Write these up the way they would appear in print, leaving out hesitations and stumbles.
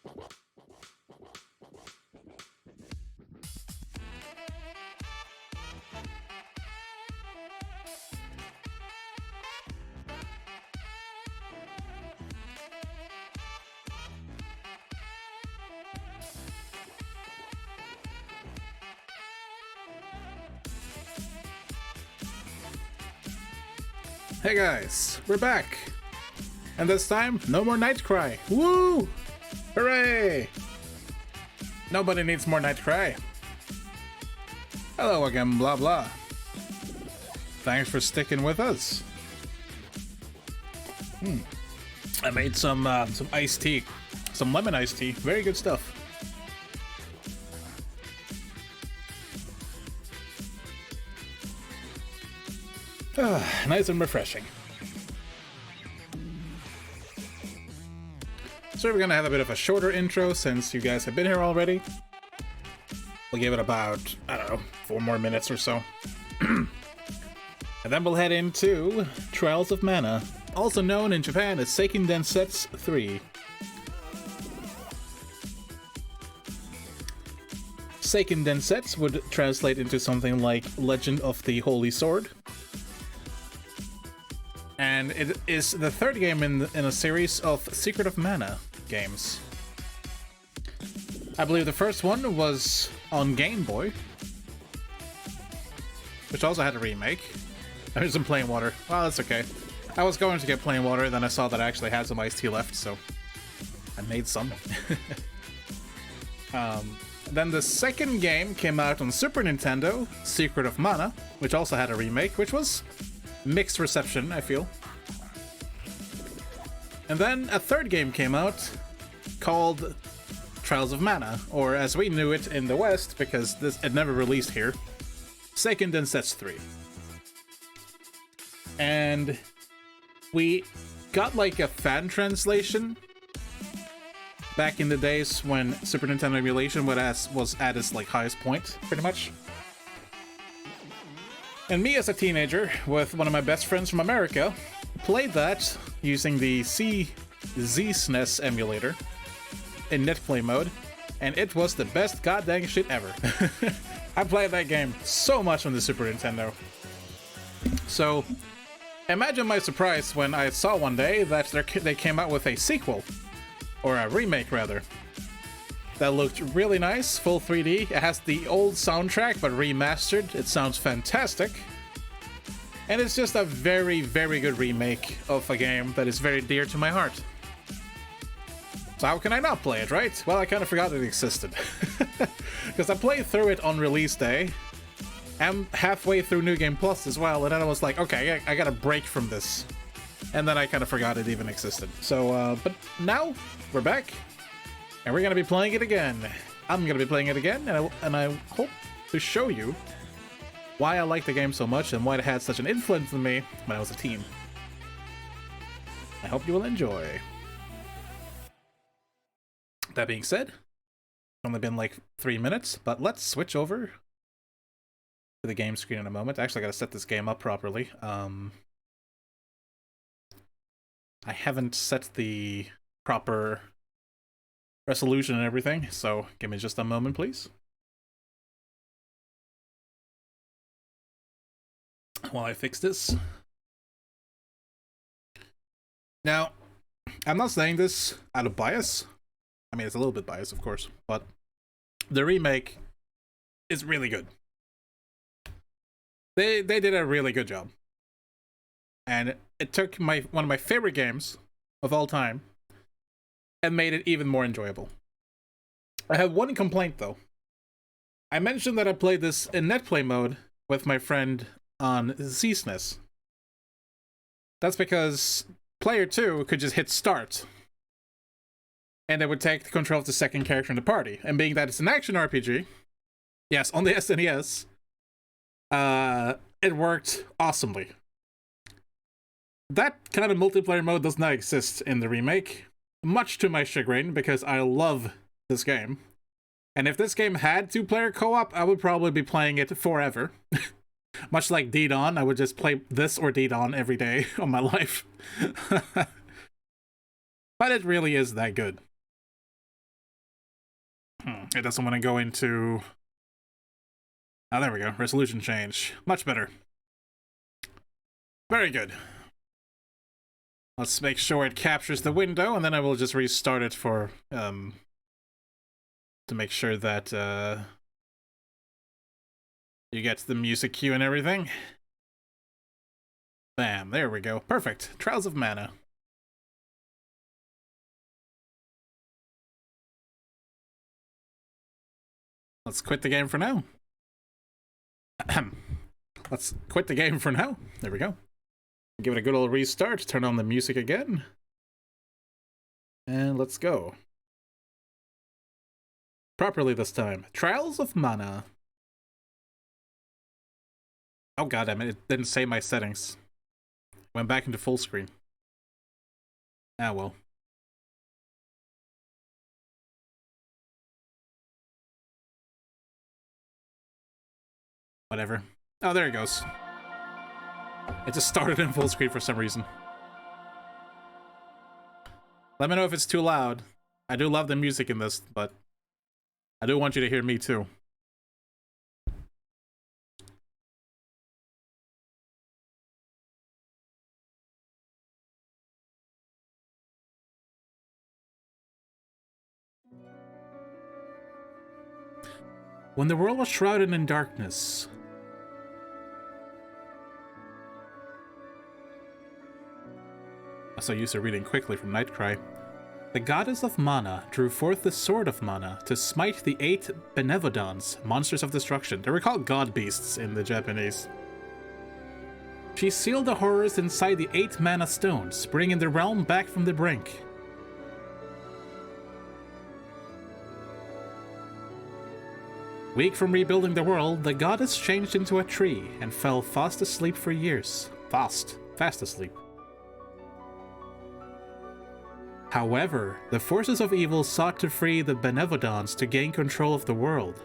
Hey guys, we're back! And this time, no more Night Cry! Woo! Hooray! Nobody needs more Night Cry. Hello again, blah blah. Thanks for sticking with us. I made some iced tea. Some lemon iced tea. Very good stuff. Nice and refreshing. So we're gonna have a bit of a shorter intro since you guys have been here already. We'll give it about, I don't know, 4 more minutes or so. And then we'll head into Trials of Mana, also known in Japan as Seiken Densetsu 3. Seiken Densetsu would translate into something like Legend of the Holy Sword. And it is the 3rd game in a series of Secret of Mana games. I believe the first one was on Game Boy, which also had a remake. There's some plain water. Well, that's okay. I was going to get plain water, then I saw that I actually had some iced tea left, so I made some. Then the second game came out on Super Nintendo, Secret of Mana, which also had a remake, which was mixed reception, I feel. And then a 3rd game came out called Trials of Mana, or as we knew it in the West, because it never released here, Seiken Densetsu 3. And we got like a fan translation back in the days when Super Nintendo emulation was at its like highest point, pretty much. And me as a teenager, with one of my best friends from America, played that using the ZSNES emulator in netplay mode, and it was the best goddamn shit ever. I played that game so much on the Super Nintendo. So, imagine my surprise when I saw one day that they came out with a sequel, or a remake rather, that looked really nice, full 3D. It has the old soundtrack, but remastered. It sounds fantastic. And it's just a very, very good remake of a game that is very dear to my heart. So how can I not play it, right? Well, I kind of forgot it existed. Because I played through it on release day. I'm halfway through New Game Plus as well, and then I was like, okay, I got a break from this. And then I kind of forgot it even existed. So, but now, we're back. And we're going to be playing it again. I'm going to be playing it again, and I hope to show you why I like the game so much and why it had such an influence on me when I was a teen. I hope you will enjoy. That being said, it's only been like 3 minutes, but let's switch over to the game screen in a moment. Actually, I gotta set this game up properly. I haven't set the proper resolution and everything, so give me just a moment, please. While I fix this. Now, I'm not saying this out of bias. I mean, it's a little bit biased, of course, but the remake is really good. They did a really good job. And it took one of my favorite games of all time and made it even more enjoyable. I have one complaint, though. I mentioned that I played this in netplay mode with my friend on ZSNES. That's because player 2 could just hit start, and it would take control of the second character in the party. And being that it's an action RPG, yes, on the SNES, it worked awesomely. That kind of multiplayer mode does not exist in the remake, much to my chagrin, because I love this game. And if this game had 2-player co-op, I would probably be playing it forever. Much like D-Dawn, I would just play this or D-Dawn every day of my life. But it really is that good. It doesn't want to go into... Oh, there we go. Resolution change. Much better. Very good. Let's make sure it captures the window, and then I will just restart it for, to make sure that, you get the music cue and everything. Bam, there we go. Perfect. Trials of Mana. Let's quit the game for now. Let's quit the game for now. There we go. Give it a good old restart. Turn on the music again. And let's go. Properly this time. Trials of Mana. Oh god damn it, it didn't save my settings. Went back into full screen. Ah well. Whatever. Oh, there it goes. It just started in full screen for some reason. Let me know if it's too loud. I do love the music in this, but I do want you to hear me too. When the world was shrouded in darkness, so used to reading quickly from Nightcry. The goddess of Mana drew forth the Sword of Mana to smite the 8 Benevodons, monsters of destruction. They were called god beasts in the Japanese. She sealed the horrors inside the 8 mana stones, bringing the realm back from the brink. Weak from rebuilding the world, the goddess changed into a tree and fell fast asleep for years. Fast asleep. However, the forces of evil sought to free the Benevodons to gain control of the world.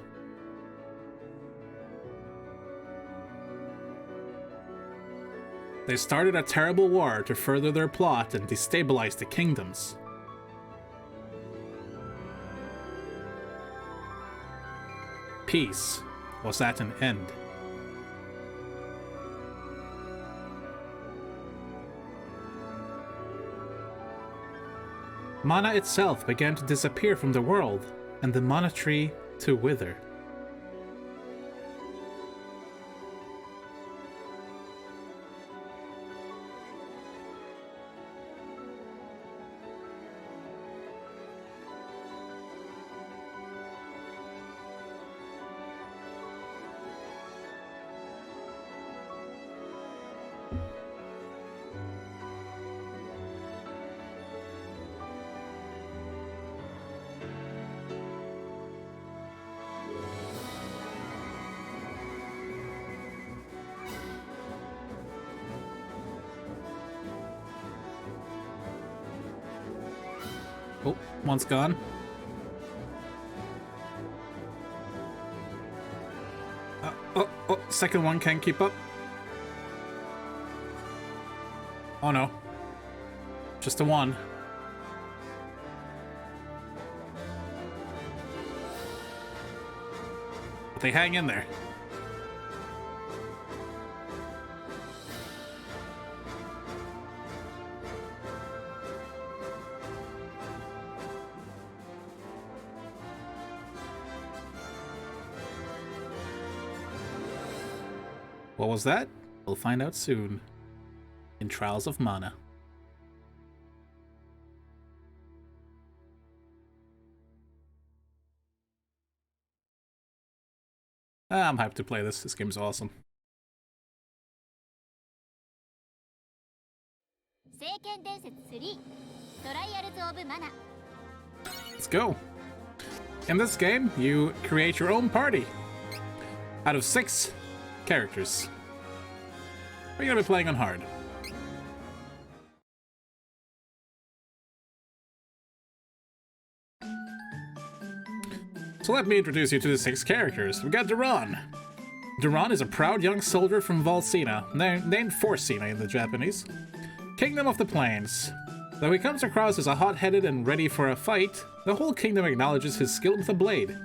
They started a terrible war to further their plot and destabilize the kingdoms. Peace was at an end. Mana itself began to disappear from the world, and the Mana tree to wither. Oh, one's gone. Oh, second one can't keep up. Oh no. Just a one. But they hang in there. What was that? We'll find out soon. In Trials of Mana. I'm hyped to play this. This game's awesome. Let's go. In this game, you create your own party. Out of 6 characters. We're gonna be playing on hard. So let me introduce you to the 6 characters. We got Duran. Duran is a proud young soldier from Valsina, named Forsina in the Japanese. Kingdom of the Plains. Though he comes across as a hot-headed and ready for a fight, the whole kingdom acknowledges his skill with a blade.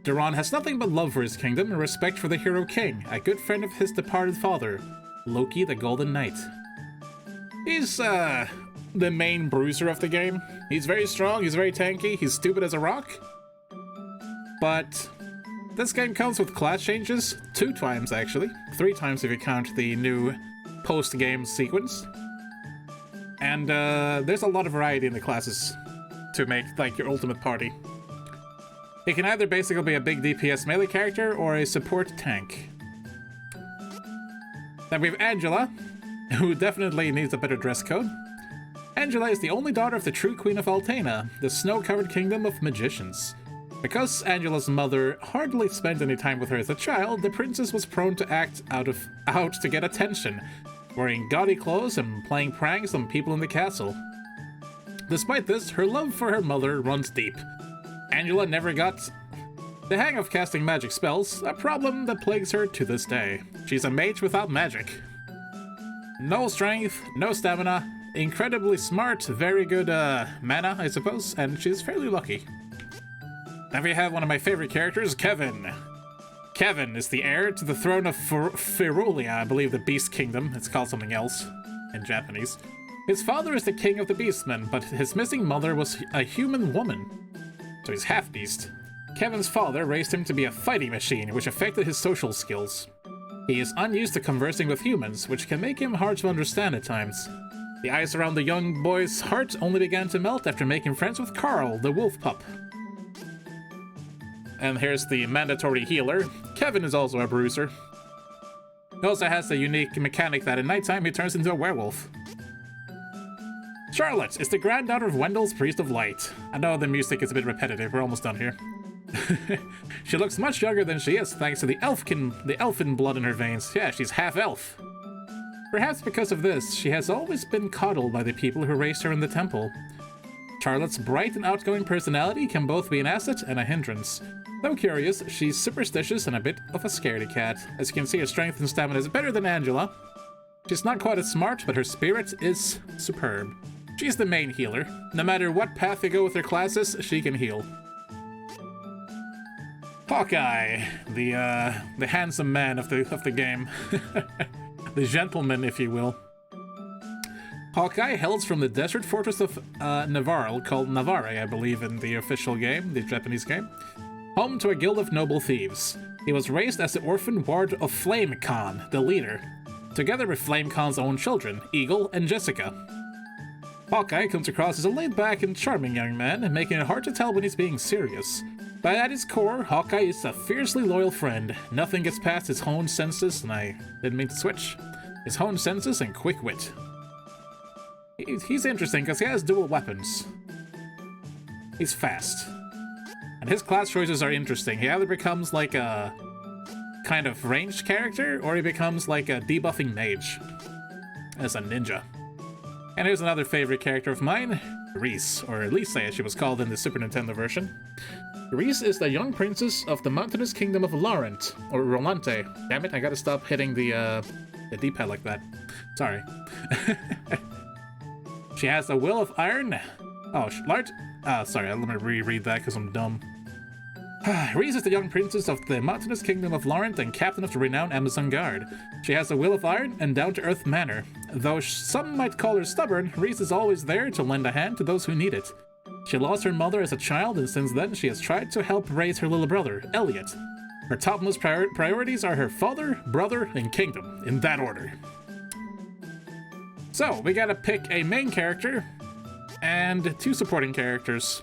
Duran has nothing but love for his kingdom and respect for the hero king, a good friend of his departed father, Loki the Golden Knight. He's, the main bruiser of the game. He's very strong, he's very tanky, he's stupid as a rock. But this game comes with class changes, 2 times actually. 3 times if you count the new post-game sequence. And there's a lot of variety in the classes to make, like, your ultimate party. It can either basically be a big DPS melee character or a support tank. Then we have Angela, who definitely needs a better dress code. Angela is the only daughter of the true Queen of Altena, the snow-covered kingdom of magicians. Because Angela's mother hardly spent any time with her as a child, the princess was prone to act out to get attention, wearing gaudy clothes and playing pranks on people in the castle. Despite this, her love for her mother runs deep. Angela never got the hang of casting magic spells, a problem that plagues her to this day. She's a mage without magic. No strength, no stamina, incredibly smart, very good mana, I suppose, and she's fairly lucky. Then we have one of my favorite characters, Kevin. Kevin is the heir to the throne of Ferulia, I believe the Beast Kingdom. It's called something else in Japanese. His father is the king of the Beastmen, but his missing mother was a human woman. So he's half-beast. Kevin's father raised him to be a fighting machine, which affected his social skills. He is unused to conversing with humans, which can make him hard to understand at times. The ice around the young boy's heart only began to melt after making friends with Carl, the wolf pup. And here's the mandatory healer. Kevin is also a bruiser. He also has a unique mechanic that at nighttime he turns into a werewolf. Charlotte is the granddaughter of Wendell's Priest of Light. I know the music is a bit repetitive, we're almost done here. She looks much younger than she is thanks to the elfin blood in her veins. Yeah, she's half elf. Perhaps because of this, she has always been coddled by the people who raised her in the temple. Charlotte's bright and outgoing personality can both be an asset and a hindrance. Though curious, she's superstitious and a bit of a scaredy cat. As you can see, her strength and stamina is better than Angela. She's not quite as smart, but her spirit is superb. She's the main healer. No matter what path you go with her classes, she can heal. Hawkeye, the handsome man of the game. The gentleman, if you will. Hawkeye hails from the desert fortress of Navarre, called Navarre, I believe, in the official game, the Japanese game. Home to a guild of noble thieves. He was raised as the orphan ward of Flame Khan, the leader, together with Flame Khan's own children, Eagle and Jessica. Hawkeye comes across as a laid-back and charming young man, making it hard to tell when he's being serious. But at his core, Hawkeye is a fiercely loyal friend. Nothing gets past his honed senses, and I didn't mean to switch. His honed senses and quick wit. He's interesting because he has dual weapons. He's fast. And his class choices are interesting. He either becomes like a kind of ranged character, or he becomes like a debuffing mage as a ninja. And here's another favorite character of mine, Reese, or Lisa as she was called in the Super Nintendo version. Reese is the young princess of the mountainous kingdom of Laurent, or Rolante. Damn it, I gotta stop hitting the D-pad like that. Sorry. She has a will of iron. Oh, sorry, let me reread that because I'm dumb. Reese is the young princess of the mountainous kingdom of Laurent and captain of the renowned Amazon Guard. She has a will of iron and down-to-earth manner. Though some might call her stubborn, Reese is always there to lend a hand to those who need it. She lost her mother as a child, and since then she has tried to help raise her little brother, Elliot. Her topmost priorities are her father, brother, and kingdom, in that order. So, we gotta pick a main character and 2 supporting characters.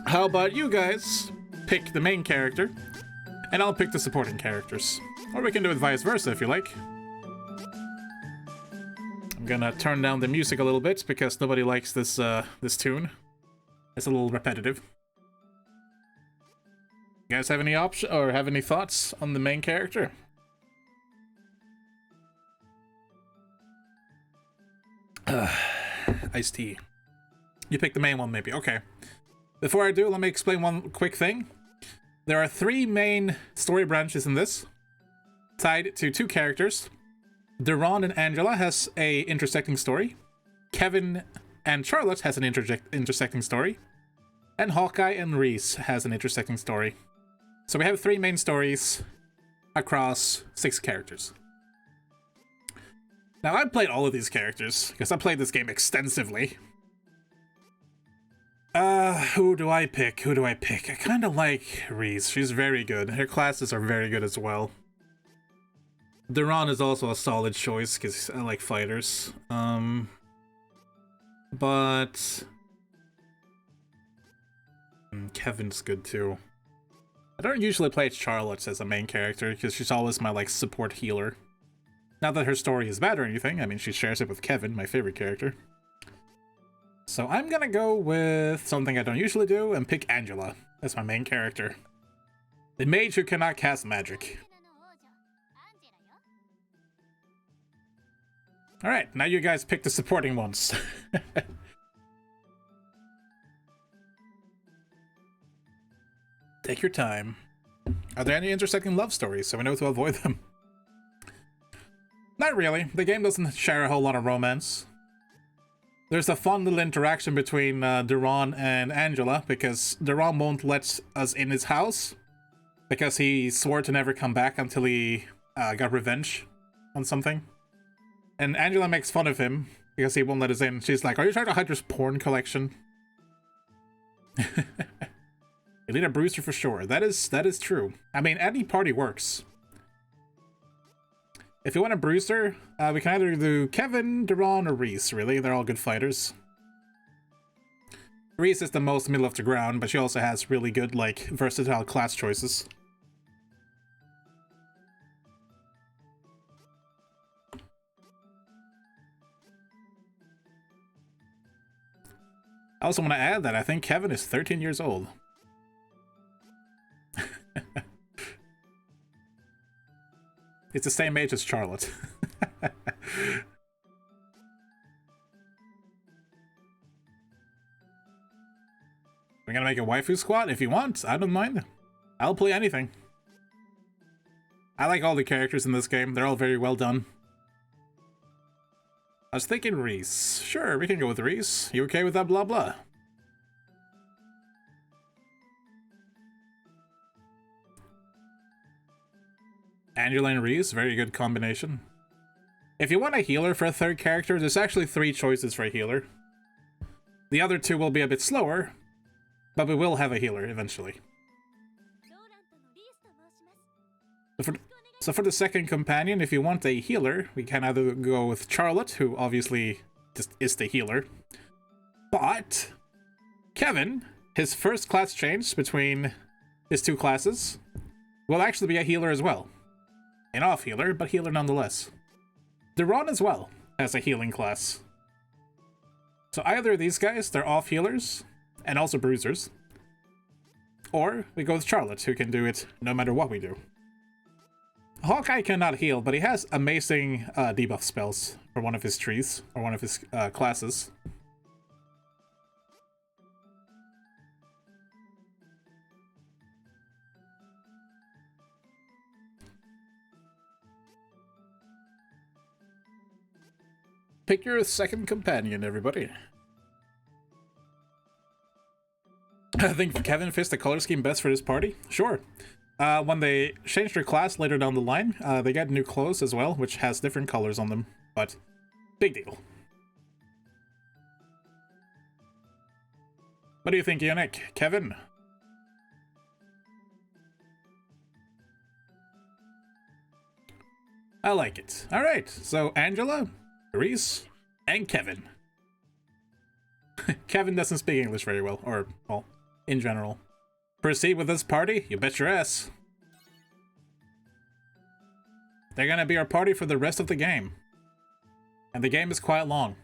How about you guys pick the main character, and I'll pick the supporting characters. Or we can do it vice versa if you like. I'm gonna turn down the music a little bit because nobody likes this tune. It's a little repetitive. You guys have any option or have any thoughts on the main character? Iced tea. You pick the main one, maybe. Okay. Before I do, let me explain one quick thing. There are 3 main story branches in this, tied to 2 characters. Duran and Angela has a intersecting story. Kevin and Charlotte has an intersecting story. And Hawkeye and Reese has an intersecting story. So we have 3 main stories across 6 characters. Now, I've played all of these characters, because I played this game extensively. Who do I pick? Who do I pick? I kind of like Reese. She's very good. Her classes are very good as well. Duran is also a solid choice, because I like fighters. But... Kevin's good, too. I don't usually play Charlotte as a main character, because she's always my, like, support healer. Not that her story is bad or anything. I mean, she shares it with Kevin, my favorite character. So I'm gonna go with something I don't usually do and pick Angela as my main character. The mage who cannot cast magic. Alright, now you guys pick the supporting ones. Take your time. Are there any intersecting love stories so we know to avoid them? Not really. The game doesn't share a whole lot of romance. There's a fun little interaction between Duran and Angela, because Duran won't let us in his house, because he swore to never come back until he got revenge on something. And Angela makes fun of him, because he won't let us in. She's like, are you trying to hide your porn collection? You need a bruiser for sure. That is true. I mean, any party works. If you want a bruiser, we can either do Kevin, Duran, or Reese, really. They're all good fighters. Reese is the most middle of the ground, but she also has really good, like, versatile class choices. I also want to add that I think Kevin is 13 years old. It's the same age as Charlotte. We're gonna make a waifu squad? If you want, I don't mind. I'll play anything. I like all the characters in this game. They're all very well done. I was thinking Reese. Sure, we can go with Reese. You okay with that blah blah? Angela and Reese, very good combination. If you want a healer for a third character, there's actually 3 choices for a healer. The other 2 will be a bit slower, but we will have a healer eventually. So for the second companion, if you want a healer, we can either go with Charlotte, who obviously just is the healer. But Kevin, his first class change between his 2 classes, will actually be a healer as well. An off healer, but healer nonetheless. Duran as well has a healing class. So either of these guys, they're off healers, and also bruisers. Or we go with Charlotte, who can do it no matter what we do. Hawkeye cannot heal, but he has amazing debuff spells for one of his trees, or one of his classes. Pick your second companion, everybody. I think Kevin fits the color scheme best for this party. Sure. When they change their class later down the line, they get new clothes as well, which has different colors on them. But, big deal. What do you think, Yannick? Kevin? I like it. Alright, so Angela, Reese, and Kevin. Kevin doesn't speak English very well, or, well, in general. Proceed with this party? You bet your ass. They're gonna be our party for the rest of the game. And the game is quite long.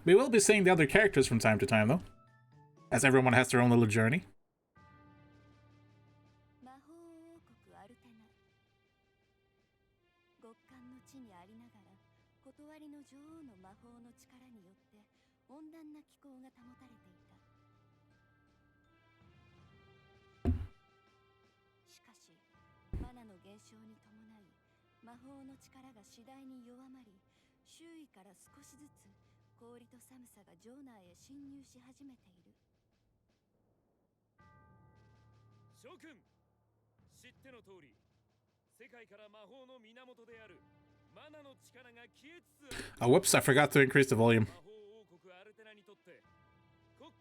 We will be seeing the other characters from time to time, though. As everyone has their own little journey. Oh, whoops, I forgot to increase the volume.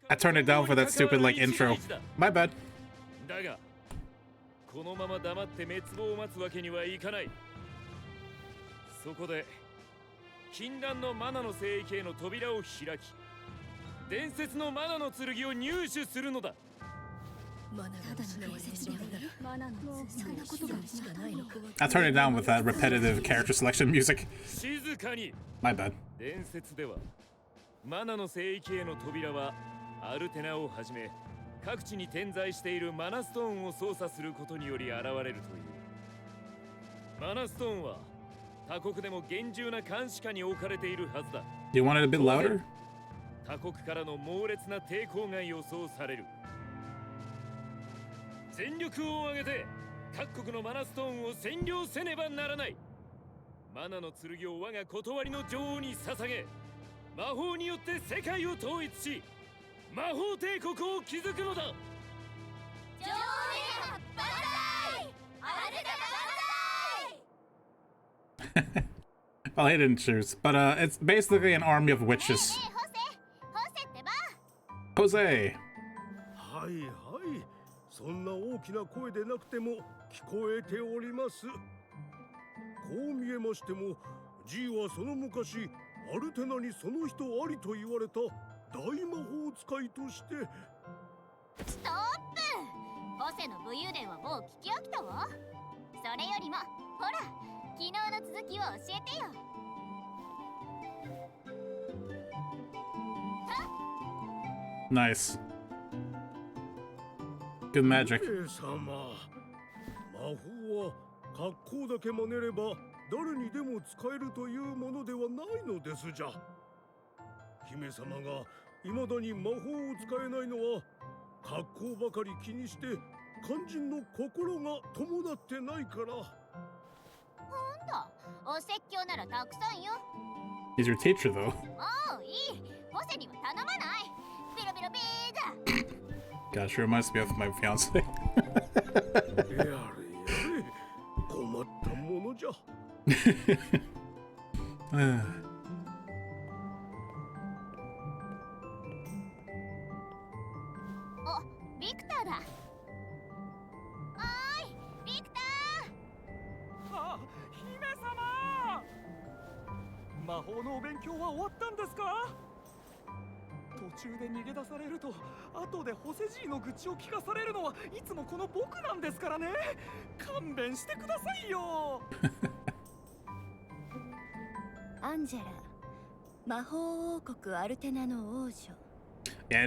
I turned it down for that stupid, like, intro. My bad. このまま黙って滅亡を待つわけにはいかない。そこで禁断のマナの聖域への扉を開き、伝説のマナの剣を入手するのだ。I turned it down with that repetitive character selection music. 静かに。 My bad. 伝説ではマナの聖域への扉はアルテナをはじめ各地に点在しているマナストーンを操作することにより現れるという。マナストーンは他国でも厳重な監視下に置かれているはずだ。Do you want it a bit louder? 他国からの猛烈な抵抗が予想される。全力を挙げて各国のマナストーンを占領せねばならない。マナの剣を我が断りの女王に捧げ、魔法によって世界を統一し、魔法帝国を築くのだ。女王陛下万歳！アルテナ万歳！ Well, he didn't choose, but it's basically an army of witches. Jose! はいはい、そんな大きな声でなくても聞こえております。こう見えましても、G はその昔、アルテナにその人ありと言われた大魔法使いとして。ストップ！ホセの武勇伝はもう聞き飽きたわ。それよりも、ほら、昨日の続きを教えてよ。Nice. Good magic. 様、魔法は格好だけ真似れば誰にでも使えるというものではないのですじゃ。姫様が未だに魔法を使えないのは格好ばかり気にして肝心の心が伴ってないから。ほんだ、お説教ならたくさんよ。He's your teacher, though. もういい、ホセには頼まない。ビロビロビーだ。Gosh, reminds me of my fiance. やれやれ、困ったものじゃ。お、ビクターだ。おーい、ビクター。あ、姫様。魔法のお勉強は終わったんですか？途中で逃げ出されると後でホセジーの愚痴を聞かされるのはいつもこの僕なんですからね。勘弁してくださいよ。アンジェラ、魔法王国アルテナの王女。 Yeah,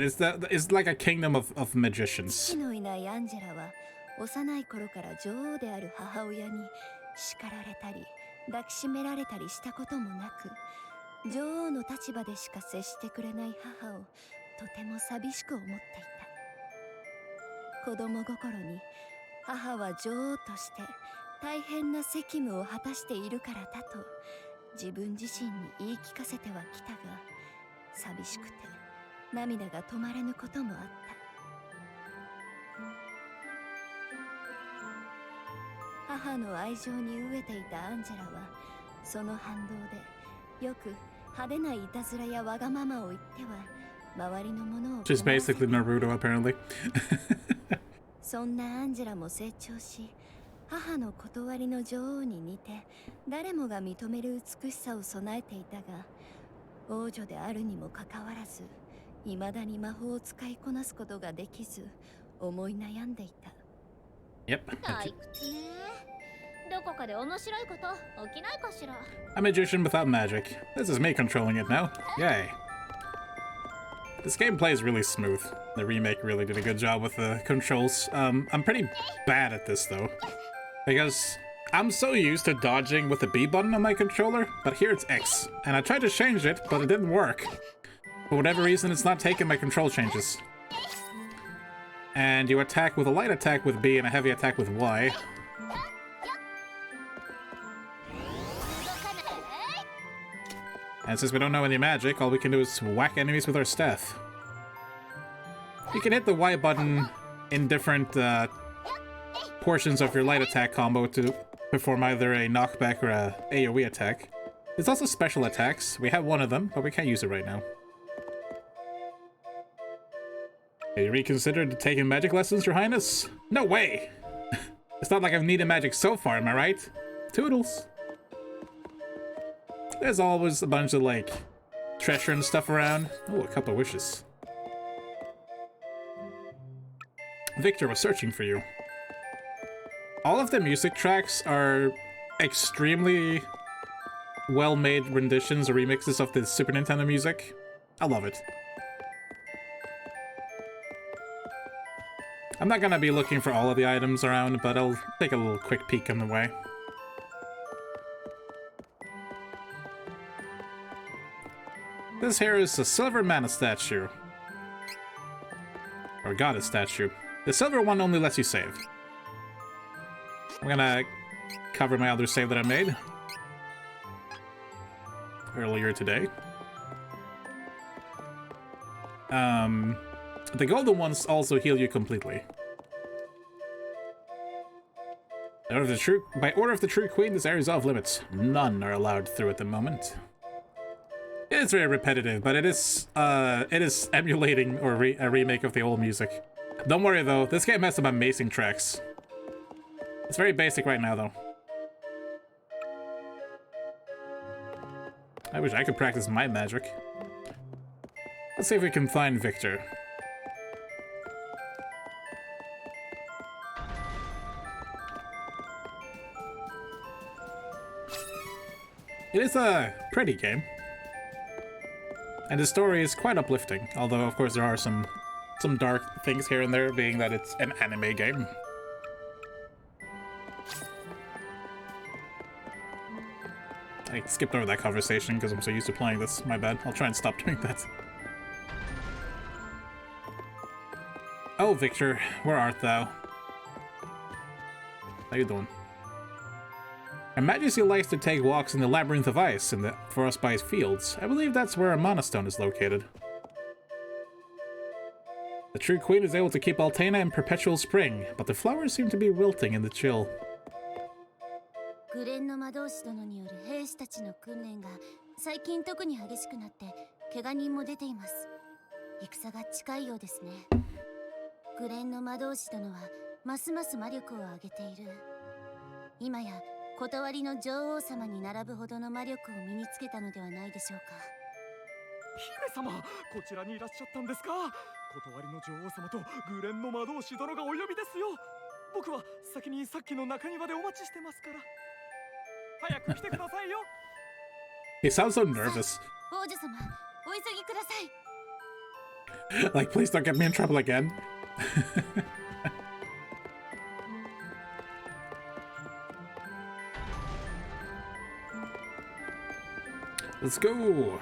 it's like a kingdom of magicians. 父のいないアンジェラは幼い頃から女王である母親に叱られたり抱きしめられたりしたこともなく、女王の立場でしか接してくれない母をとても寂しく思っていた。子供心に母は女王として大変な責務を果たしているからだと自分自身に言い聞かせてはきたが、寂しくて涙が止まらぬこともあった。母の愛情に飢えていたアンジェラはその反動でよく派手ないたずらやわがままを言っては周りのものを She's basically Naruto, apparently. そんなアンジェラも成長し、母の断りの女王に似て誰もが認める美しさを備えていたが、王女であるにもかかわらず未だに魔法を使いこなすことができず思い悩んでいた。 Yep. 退屈ね。どこかで面白いこと起きないかしら。 A magician without magic. This is me controlling it now. Yay. This game plays really smooth. The remake really did a good job with the controls. I'm pretty bad at this though, because I'm so used to dodging with the B button on my controller, but here it's X. And I tried to change it, but it didn't work. For whatever reason, it's not taking my control changes. And you attack with a light attack with B and a heavy attack with Y. And since we don't know any magic, all we can do is whack enemies with our staff. You can hit the Y button in different portions of your light attack combo to perform either a knockback or a AoE attack. There's also special attacks. We have one of them, but we can't use it right now. Have you reconsidered taking magic lessons, Your Highness? No way! It's not like I've needed magic so far, am I right? Toodles. There's always a bunch of, like, treasure and stuff around. Oh, a couple of wishes. Victor was searching for you. All of the music tracks are extremely well-made renditions or remixes of the Super Nintendo music. I love it. I'm not gonna be looking for all of the items around, but I'll take a little quick peek on the way. This here is a silver mana statue. Or goddess statue. The silver one only lets you save. I'm gonna cover my other save that I made earlier today. The golden ones also heal you completely. By order of the True Queen, this area is off limits. None are allowed through at the moment. It is very repetitive, but it is emulating or a remake of the old music. Don't worry though, this game has some amazing tracks. It's very basic right now though. I wish I could practice my magic. Let's see if we can find Victor. It is a pretty game. And the story is quite uplifting, although of course there are some dark things here and there, being that it's an anime game. I skipped over that conversation because I'm so used to playing this. My bad. I'll try and stop doing that. Oh, Victor, where art thou? How you doing? Her Majesty likes to take walks in the Labyrinth of Ice in the Frostbite Fields. I believe that's where a Mana Stone is located. The True Queen is able to keep Altena in perpetual spring, but the flowers seem to be wilting in the chill. グレンの魔導士殿による兵士たちの訓練が最近特に激しくなって怪我人も出ています。戦が近いようですね。グレンの魔導士殿はますます魔力を上げている。今や断りの女王様に並ぶほどの魔力を身につけたのではないでしょうか。姫様、こちらにいらっしゃったんですか。断りの女王様とグレンの魔導士殿がお呼びですよ。僕は先にさっきの中庭でお待ちしてますから。早く来てくださいよ。He sounds so nervous. 王女様、お急ぎください。Like, please don't get me in trouble again. Let's go.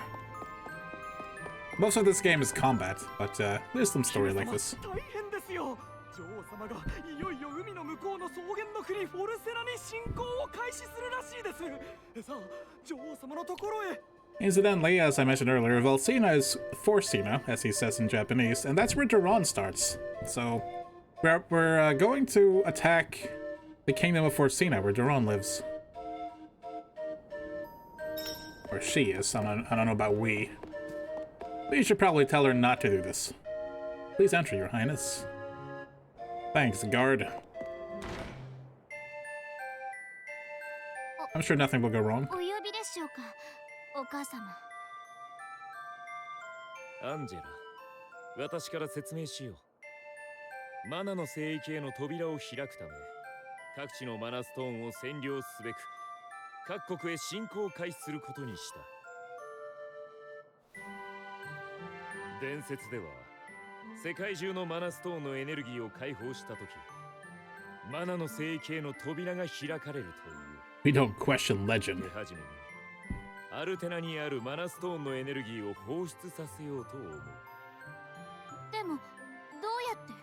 Most of this game is combat, but there's some story like this. 大変ですよ。女王様がいよいよ海の向こうの草原の国フォルセナに侵攻を開始するらしいです。さあ、女王様のところへ。Incidentally, as I mentioned earlier, Valsena is Forsena, as he says in Japanese, and that's where Duran starts. So, we're going to attack the kingdom of Forsena, where Duran lives. Or she is, I don't know about we. But you should probably tell her not to do this. Please enter, Your Highness. Thanks, guard. I'm sure nothing will go wrong. お呼びでしょうか、お母様。アンジェラ、私から説明しよう。マナの聖域への扉を開くため、各地のマナストーンを占領すべく、各国へ侵攻を開始することにした。伝説では、世界中のマナストーンのエネルギーを解放したとき、マナの聖域への扉が開かれるという。We don't question legend. 手始めに、アルテナにあるマナストーンのエネルギーを放出させようと思う。でも、どうやって？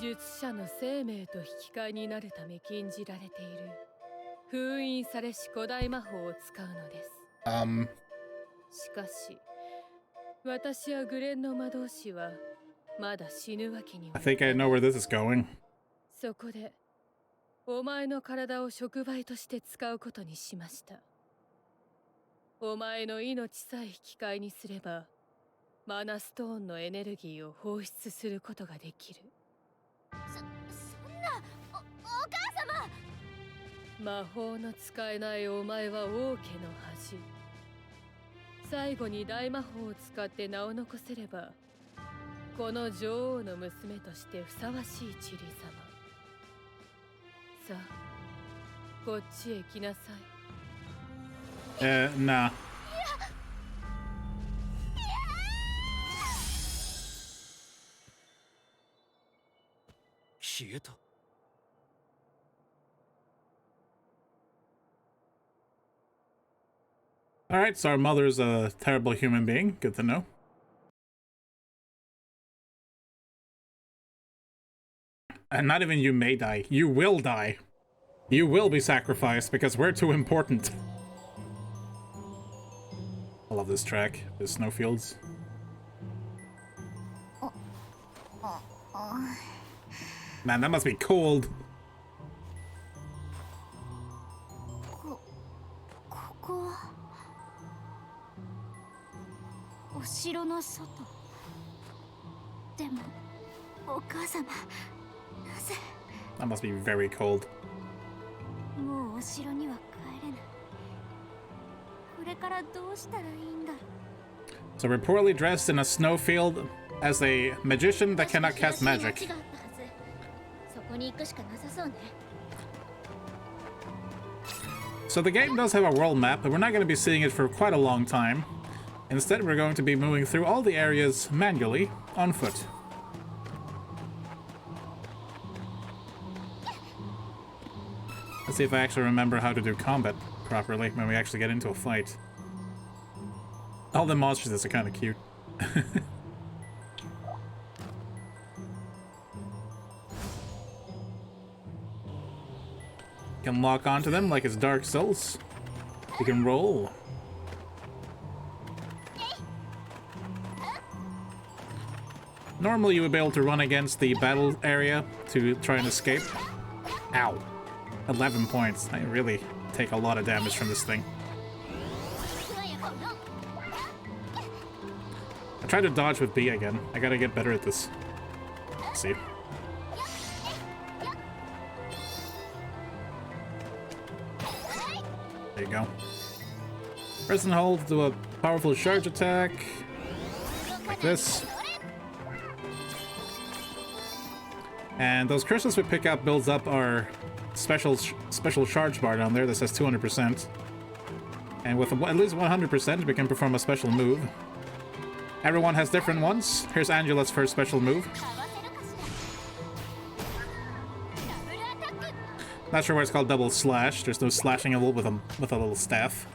術者の生命と引き換えになるため禁じられている封印されし古代魔法を使うのです。しかし私やグレンの魔導士はまだ死ぬわけには。 I think I know where this is going. そこでお前の体を触媒として使うことにしました。お前の命さえ引き換えにすればマナストーンのエネルギーを放出することができる。そんなお母様。魔法の使えないお前は王家の恥。最後に大魔法を使って名を残せればこの女王の娘としてふさわしいチリ様。さあこっちへ来なさい。nah. 消えた。Alright, so our mother's a terrible human being. Good to know. And not even you may die. You will die. You will be sacrificed because we're too important. I love this track. The snowfields. Man, that must be cold. ここはお城の外。でもお母様、なぜ。 That must be very cold. もうお城には帰れない。これからどうしたらいいんだろう。 So reportedly dressed in a snowfield as a magician that cannot cast magic. そこに行くしかなさそうね。 So the game does have a world map, but we're not going to be seeing it for quite a long time. Instead, we're going to be moving through all the areas manually, on foot. Let's see if I actually remember how to do combat properly when we actually get into a fight. All the monsters are kind of cute. You can lock onto them like it's Dark Souls. You can roll. Normally you would be able to run against the battle area to try and escape. Ow. 11 points. I really take a lot of damage from this thing. I tried to dodge with B again. I gotta get better at this. Let's see. There you go. Press and hold to do a powerful charge attack. Like this. And those crystals we pick up builds up our special charge bar down there that says 200%. And with at least 100%, we can perform a special move. Everyone has different ones. Here's Angela's first special move. Not sure why it's called double slash. There's no slashing with a little staff.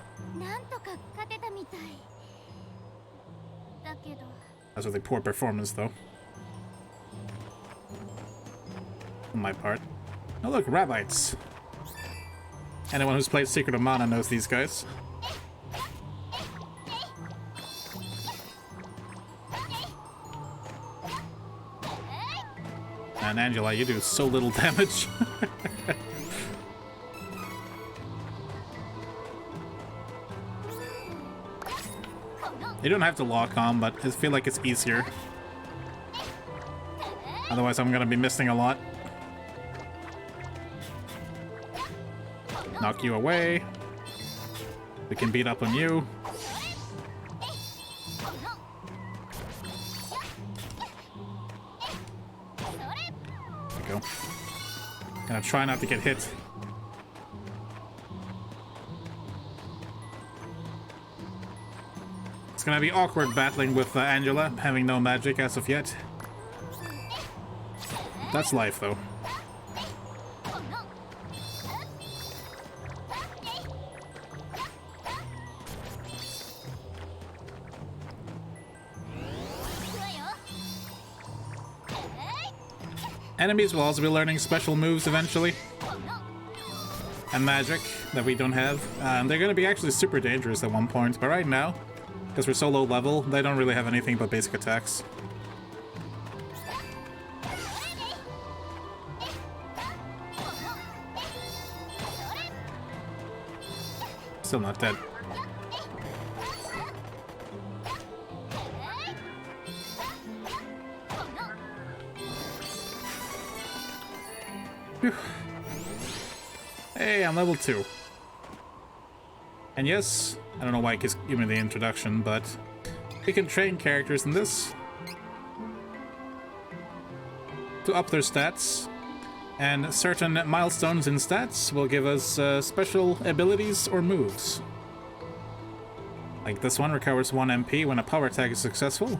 That's a really poor performance, though. On my part. Oh look, Rabbites. Anyone who's played Secret of Mana knows these guys. And Angela, you do so little damage. You don't have to lock on, but I feel like it's easier. Otherwise, I'm gonna be missing a lot. Knock you away. We can beat up on you. There we go. Gonna try not to get hit. It's gonna be awkward battling with Angela, having no magic as of yet. That's life, though. Enemies will also be learning special moves eventually. And magic that we don't have. They're gonna be actually super dangerous at one point, but right now, because we're so low level, they don't really have anything but basic attacks. Still not dead. Whew. Hey, I'm level 2. And yes, I don't know why it gives me the introduction, but we can train characters in this to up their stats, and certain milestones in stats will give us special abilities or moves. Like this one recovers 1 MP when a power attack is successful,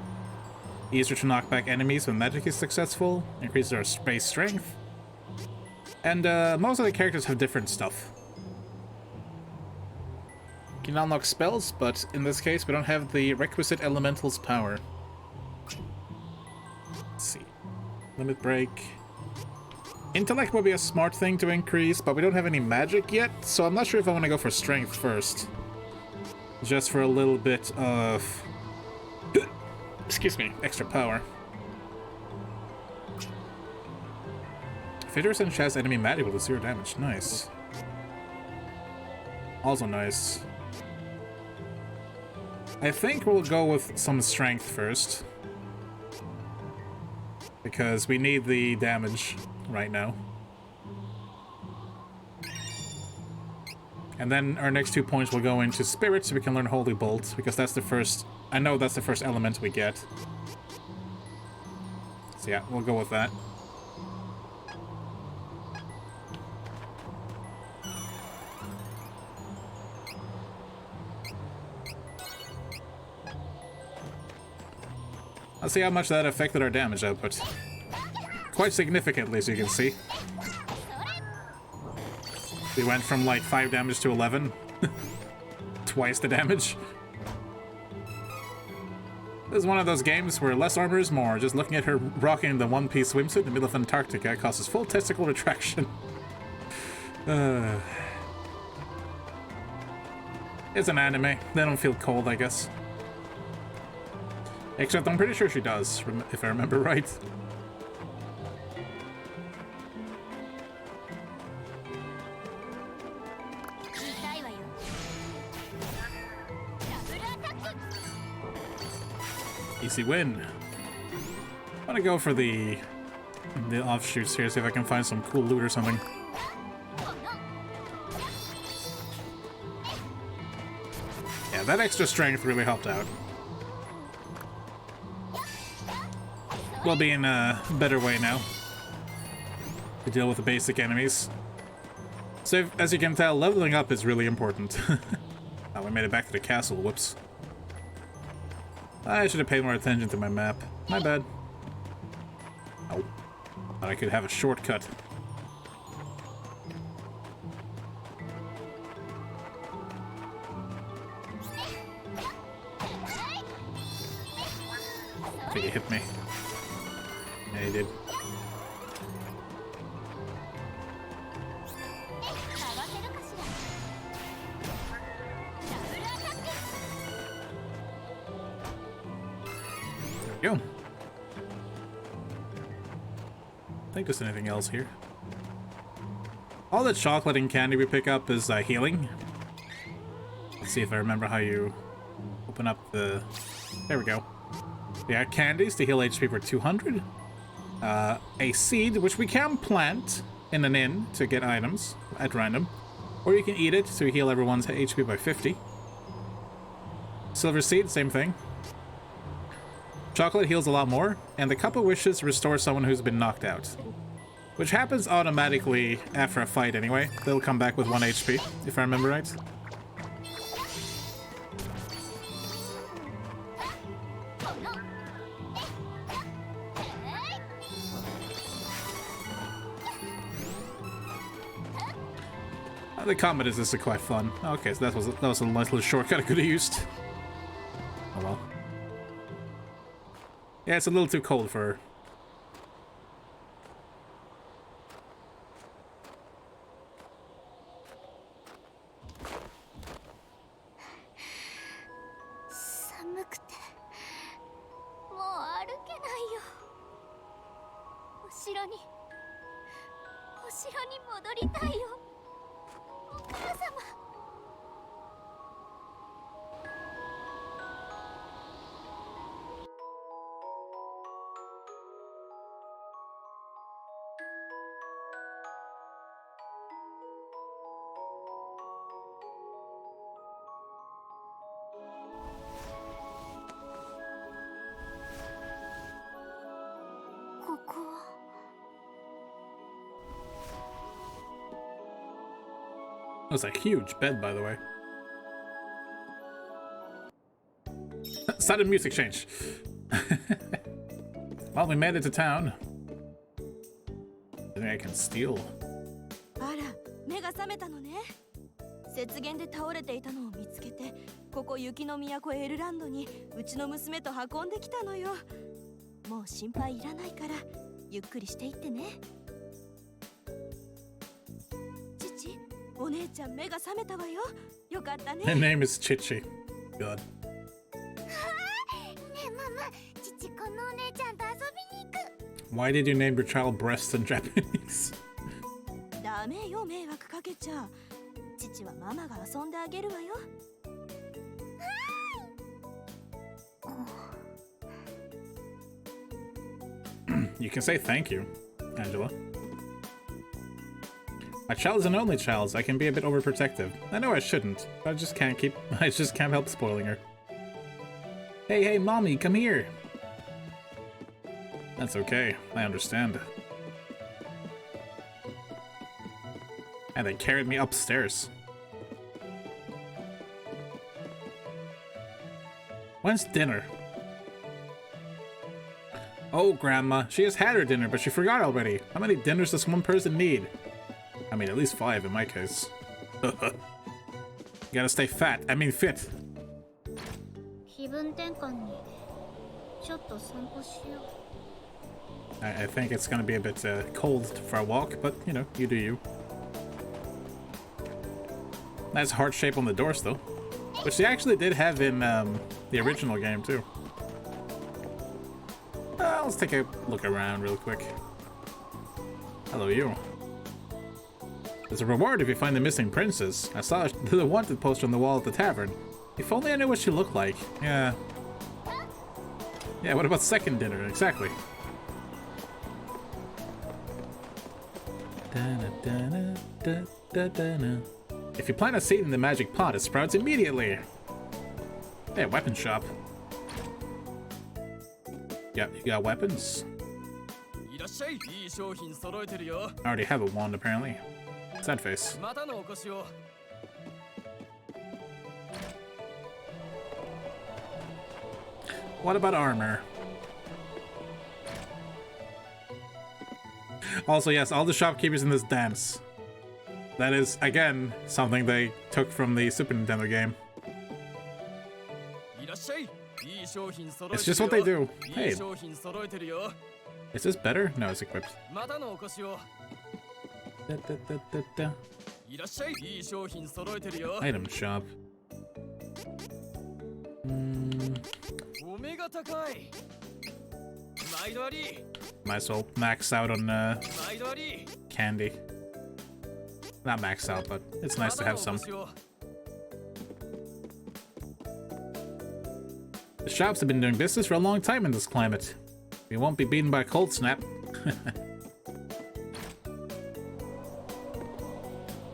easier to knock back enemies when magic is successful, increases our base strength, and most of the characters have different stuff. You can unlock spells, but in this case we don't have the requisite elemental's power. Let's see. Limit break. Intellect would be a smart thing to increase, but we don't have any magic yet, so I'm not sure if I want to go for strength first. Just for a little bit of... excuse me, extra power. 50% chance enemy magic will do 0 damage. Nice. Also nice. I think we'll go with some strength first, because we need the damage right now. And then our next 2 points will go into spirit, so we can learn Holy Bolt, because that's the first... I know that's the first element we get. So yeah, we'll go with that. Let's see how much that affected our damage output. Quite significantly, as you can see. We went from like 5 damage to 11. Twice the damage. This is one of those games where less armor is more. Just looking at her rocking the one-piece swimsuit in the middle of Antarctica causes full testicle retraction. It's an anime. They don't feel cold, I guess. Except I'm pretty sure she does, if I remember right. Easy win. I'm gonna go for the offshoots here, see if I can find some cool loot or something. Yeah, that extra strength really helped out. We'll be in a better way now to deal with the basic enemies. So, as you can tell, leveling up is really important. Oh, we made it back to the castle. Whoops. I should have paid more attention to my map. My bad. Oh. Thought I could have a shortcut. I think he hit me. Yeah, he did. There we go. I think there's anything else here. All the chocolate and candy we pick up is healing. Let's see if I remember how you open up the... There we go. Yeah, candies to heal HP for 200. A seed, which we can plant in an inn to get items at random. Or you can eat it to heal everyone's HP by 50. Silver seed, same thing. Chocolate heals a lot more, and the Cup of Wishes restores someone who's been knocked out. Which happens automatically after a fight anyway. They'll come back with 1 HP, if I remember right. The combat is just quite fun. Okay, so that was a nice little shortcut I could have used. Oh well. Yeah, it's a little too cold for her. That's a huge bed, by the way. Sudden music change. Well, we made it to town. I think I can steal. あら、目が覚めたのね。雪原で倒れていたのを見つけて、ここ雪の都エルランドにうちの娘と運んできたのよ。もう心配いらないから、ゆっくりしていってね。父、お姉ちゃん目が覚めたわよ。よかったね。Her name is Chichi. God. ねえママ、父このお姉ちゃんと遊びに行く。 Why did you name your child breasts in Japanese? ダメよ、迷惑かけちゃ。父はママが遊んであげるわよ。You can say thank you, Angela. My child is an only child, so I can be a bit overprotective. I know I shouldn't, but I just can't help spoiling her. Hey, mommy, come here. That's okay, I understand. And they carried me upstairs. When's dinner? Oh, Grandma, she has had her dinner, but she forgot already. How many dinners does one person need? I mean, at least 5 in my case. You gotta stay fat. I mean fit. 気分転換にちょっと散歩しよう。 I think it's gonna be a bit cold for a walk, but you know, you do you. Nice heart shape on the doors, though. Which they actually did have in the original game, too. Let's take a look around real quick. Hello, you. There's a reward if you find the missing princess. I saw the wanted poster on the wall at the tavern. If only I knew what she looked like. Yeah. Yeah, what about second dinner? Exactly. If you plant a seed in the magic pot, it sprouts immediately. Hey, weapon shop. Yep, you got weapons. I already have a wand, apparently. Sad face. What about armor? Also, yes, all the shopkeepers in this dance. That is, again, something they took from the Super Nintendo game. It's just what they do. Hey. Is this better? No, it's equipped. Item shop. Might as well max out on candy. Not max out, but it's nice to have some. The shops have been doing business for a long time in this climate. We won't be beaten by a cold snap.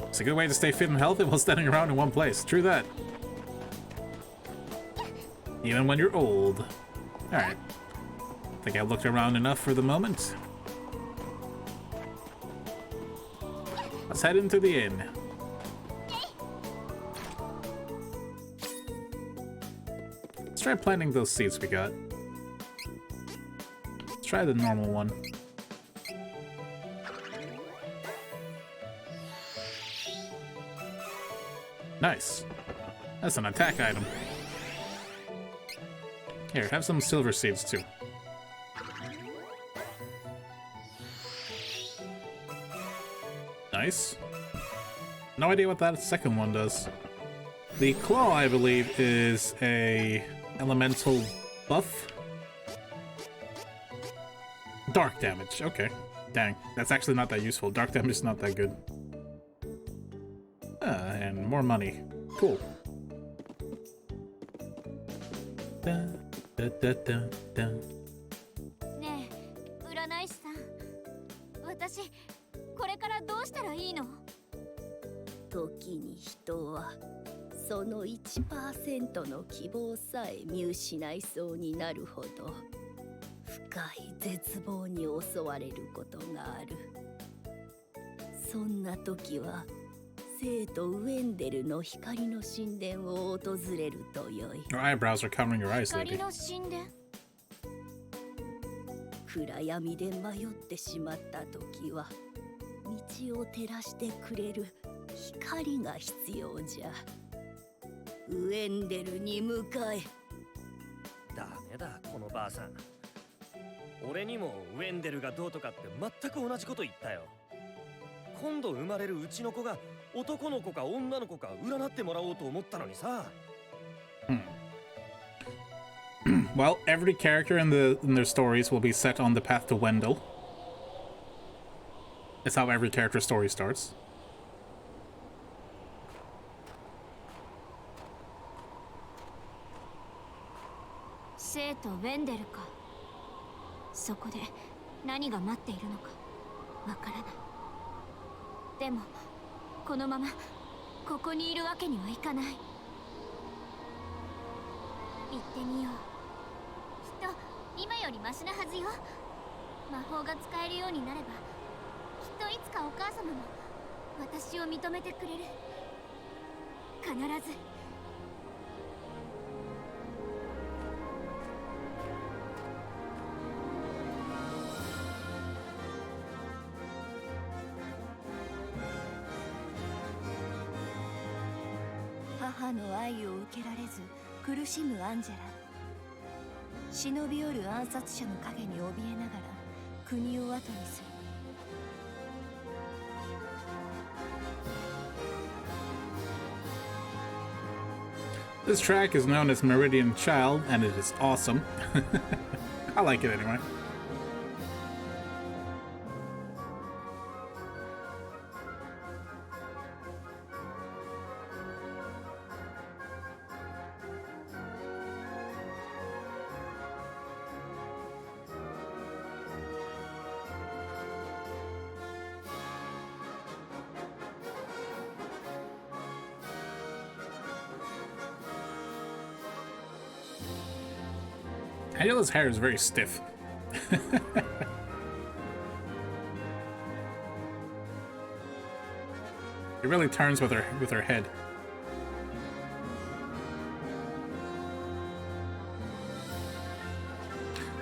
It's a good way to stay fit and healthy while standing around in one place. True that. Even when you're old. Alright. I think I've looked around enough for the moment. Let's head into the inn. Let's try planting those seeds we got. Let's try the normal one. Nice. That's an attack item. Here, have some silver seeds too. Nice. No idea what that second one does. The claw, I believe, is a elemental buff. Dark damage. Okay. Dang, that's actually not that useful. Dark damage is not that good. And more money. Cool. Dun, dun, dun, dun, dun. ねえ、占い師さん。私、これからどうしたらいいの？時に人はその 1% の希望さえ見失いそうになるほど深い絶望に襲われることがある。そんな時は生とウェンデルの光の神殿を訪れるとよい。 Your eyebrows are covering your eyes, 光 lady. の神殿。暗闇で迷ってしまった時は道を照らしてくれる光が必要じゃ。ウェンデルに向かえ。ダメだこのばあさん。俺にもウェンデルがどうとかって全く同じこと言ったよ。今度生まれるうちの子が男の子か女の子か占ってもらおうと思ったのにさ。Well, every character in their stories will be set on the path to Wendell. It's how every character's story starts. 生とウェンデルか。そこで何が待っているのかわからない。でもこのままここにいるわけにはいかない。行ってみよう。きっと今よりマシなはずよ。魔法が使えるようになればきっといつかお母様も私を認めてくれる。必ず。母の愛を受けられず苦しむアンジェラ。忍び寄る暗殺者の影に怯えながら国を後にする。This track is known as Meridian Child, and it is awesome. I like it anyway. Angela's hair is very stiff. It really turns with her head.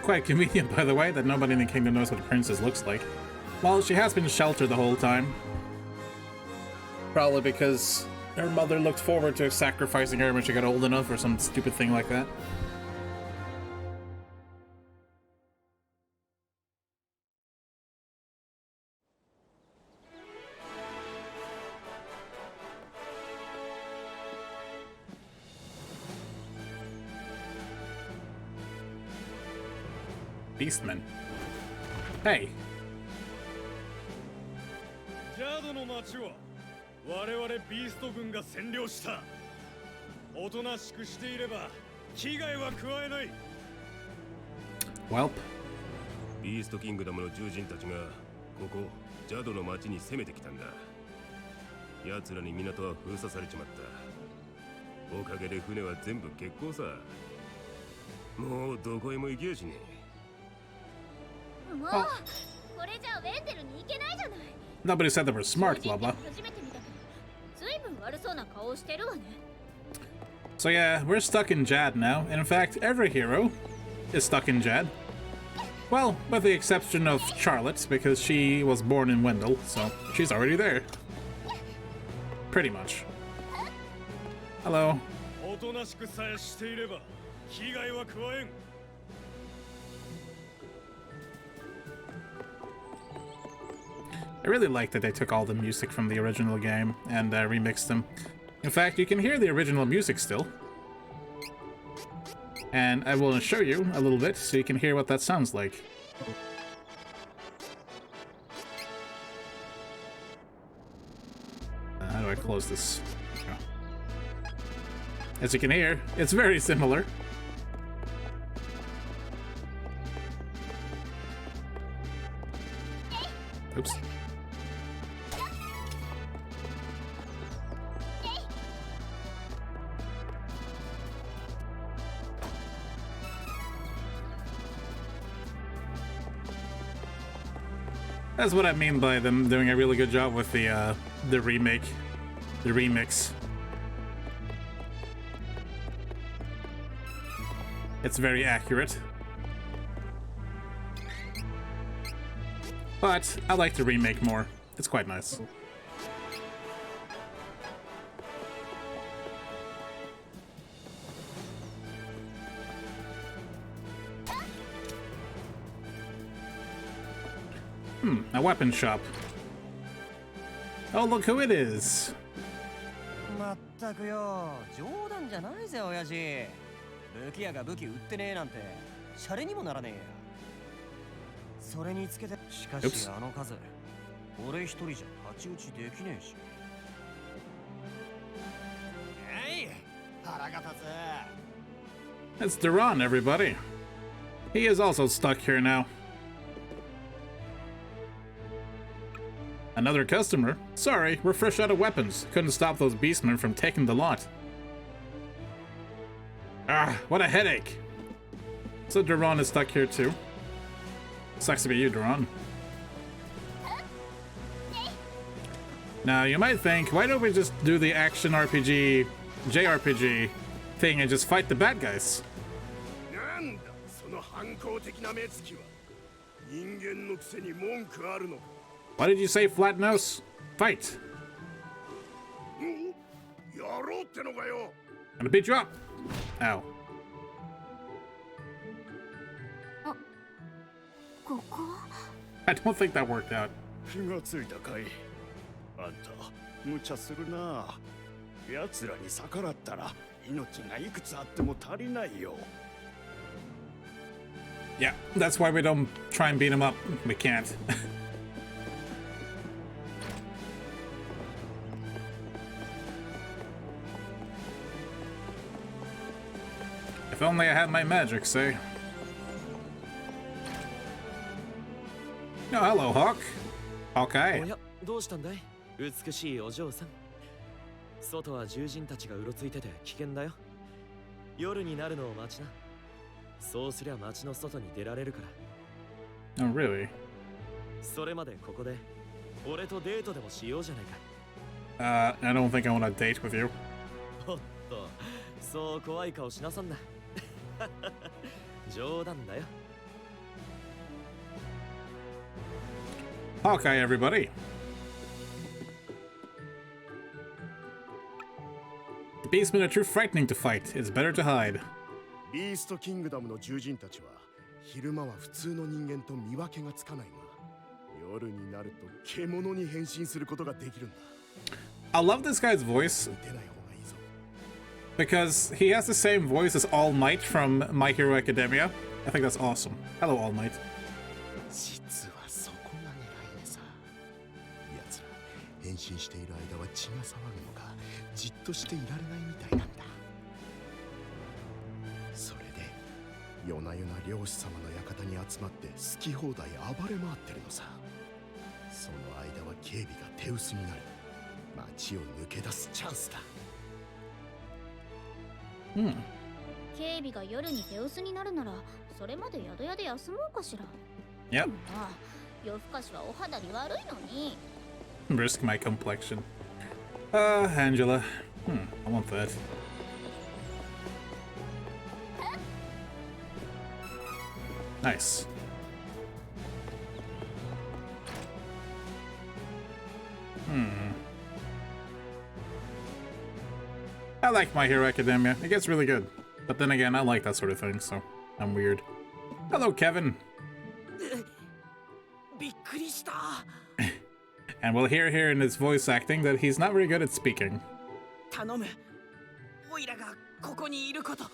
Quite convenient, by the way, that nobody in the kingdom knows what a princess looks like. Well, she has been sheltered the whole time. Probably because her mother looked forward to sacrificing her when she got old enough or some stupid thing like that. Beastman. Hey. ジャードの町は我々ビースト軍が占領した。おとなしくしていれば危害は加えない。 Welp. ビーストキングダムの獣人たちがここジャドの町に攻めてきたんだ。奴らに港は封鎖されちまった。おかげで船は全部欠航さ。もうどこへも行けやしねえ。もうこれじゃウェンデルに行けないじゃない。 Nobody said they were smart, blah blah. 初めて見たけど、ずいぶん悪そうな顔をしてるわね。 So yeah, we're stuck in Jad now, and in fact, every hero is stuck in Jad. Well, with the exception of Charlotte, because she was born in Wendell, so she's already there. Pretty much. Hello. おとなしくさえしていれば危害は加えん。 I really like that they took all the music from the original game and remixed them. In fact, you can hear the original music still. And I will show you a little bit so you can hear what that sounds like. How do I close this? Oh. As you can hear, it's very similar. Oops. That's what I mean by them doing a really good job with the remake. the remix. It's very accurate. But I like the remake more. It's quite nice. A weapon shop. Oh, look who it is. まったくよ、冗談じゃないぜ親父。武器屋が武器売ってねえなんてシャレにもならねえや。それにつけてしかしあの数、俺一人じゃ太刀打ちできねえし。えい、腹が立つ。 It's Duran, everybody. He is also stuck here now. Another customer? Sorry, we're fresh out of weapons. Couldn't stop those beastmen from taking the lot. Ah, what a headache. So Duran is stuck here too. Sucks to be you, Duran. Now, you might think, why don't we just do the action RPG, JRPG thing and just fight the bad guys? What did you say, flat nose? Fight! Gonna beat you up! Ow. I don't think that worked out. 気がついたかい。あんた、無茶するな。奴らに逆らったら命がいくつあっても足りないよ。Yeah, that's why we don't try and beat him up. We can't. If only I had my magic, say. Oh, hello, Hawk. Hawkeye. おや、どうしたんだい？美しいお嬢さん。外は獣人たちがうろついてて危険だよ。夜になるのを待ちな。そうすりゃ街の外に出られるから。Oh, really? それまでここで俺とデートでもしようじゃないか。I don't think I want to date with you. おっと、そう怖い顔しなさんな。冗談だよ。Hawkeye, everybody. The beastmen are too frightening to fight. It's better to hide. ビーストキングダムの獣人たちは昼間は普通の人間と見分けがつかないが、夜になると獣に変身することができるんだ。I love this guy's voice because he has the same voice as All Might from My Hero Academia. I think that's awesome. Hello, All Might. 実はそこが狙いでさ。奴ら変身している間は血が騒ぐのか、じっとしていられないみたいなんだ。それで夜な夜な漁師様の館に集まって好き放題暴れ回ってるのさ。その間は警備が手薄になる。街を抜け出すチャンスだ。警備が夜に手薄になるなら、それまで宿屋で休もうかしら。Yep. ああ、夜更かしはお肌に悪いのに。Risk my complexion. Angela. I want that. Nice. I like My Hero Academia. It gets really good. But then again, I like that sort of thing, so I'm weird. Hello, Kevin. びっくりした。 And we'll hear here in his voice acting that he's not very good at speaking. 頼む。オイラがここにいること、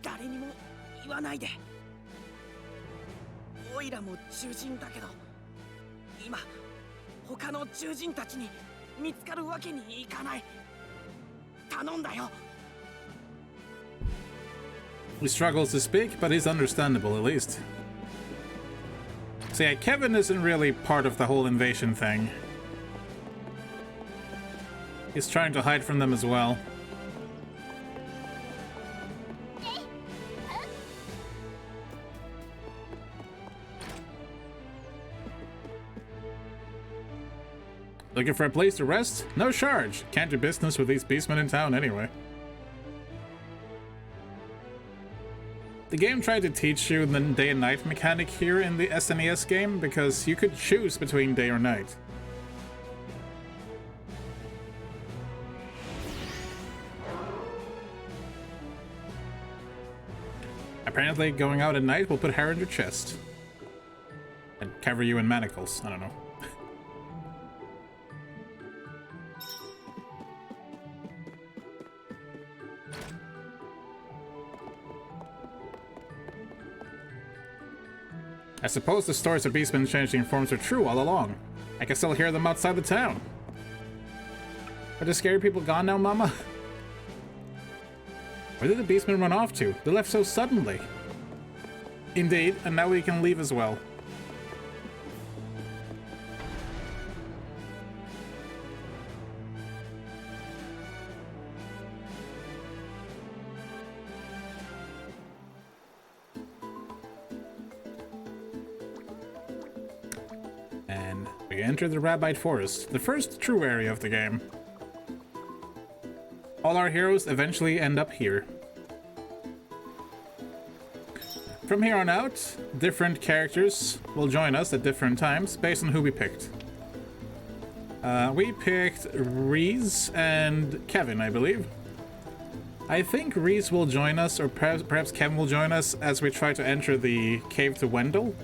誰にも言わないで。オイラも獣人だけど、今他の獣人たちに見つかるわけにいかない。頼んだよ。 He struggles to speak, but he's understandable at least. So yeah, Kevin isn't really part of the whole invasion thing. He's trying to hide from them as well. Looking for a place to rest? No charge. Can't do business with these beastmen in town anyway. The game tried to teach you the day and night mechanic here in the SNES game because you could choose between day or night. Apparently, going out at night will put hair in your chest. And cover you in manacles. I don't know. I suppose the stories of beastmen changing forms are true all along. I can still hear them outside the town. Are the scary people gone now, Mama? Where did the beastmen run off to? They left so suddenly. Indeed, and now we can leave as well. And we enter the Rabite Forest, the first true area of the game. All our heroes eventually end up here. From here on out, different characters will join us at different times based on who we picked. We picked Reese and Kevin, I believe. I think Reese will join us, or perhaps Kevin will join us as we try to enter the cave to Wendell.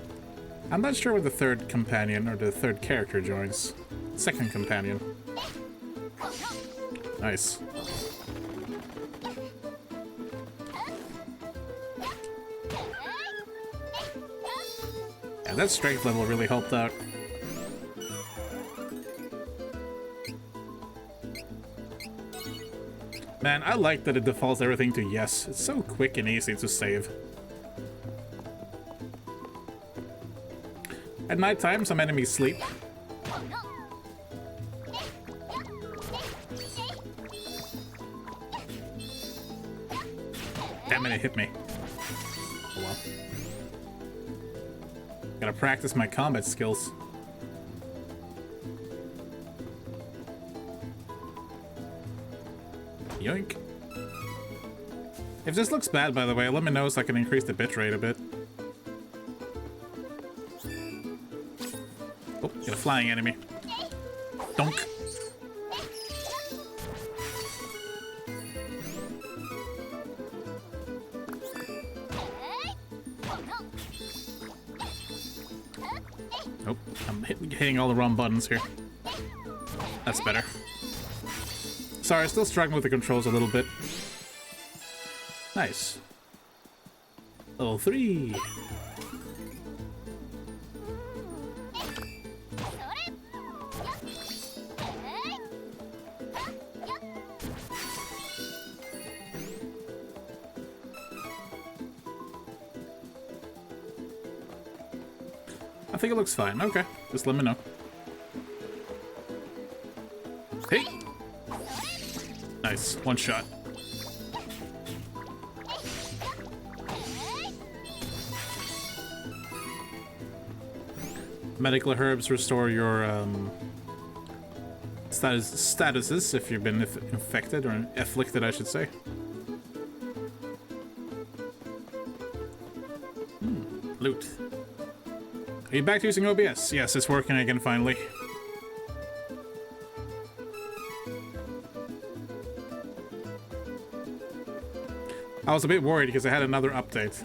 I'm not sure where the third companion or the third character joins. Second companion. Nice. Yeah, that strength level really helped out. Man, I like that it defaults everything to yes. It's so quick and easy to save. At night time, some enemies sleep. Damn it, it hit me. Oh well. Gotta practice my combat skills. Yoink. If this looks bad, by the way, let me know so I can increase the bitrate a bit. Oh, got a flying enemy. Donk. Oh, I'm hitting all the wrong buttons here. That's better. Sorry, still struggling with the controls a little bit. Nice. Level 3. I think it looks fine. Okay, just let me know. Hey! Nice, one shot. Medical herbs restore your statuses if you've been infected or afflicted, I should say. Loot. Are you back to using OBS? Yes, it's working again finally. I was a bit worried because I had another update,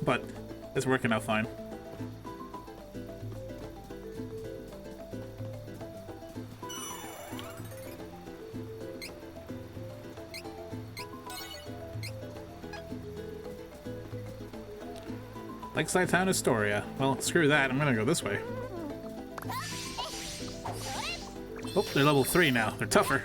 but it's working out fine. Lakeside Town Astoria. Well, screw that. I'm gonna go this way. Oh, they're level 3 now. They're tougher.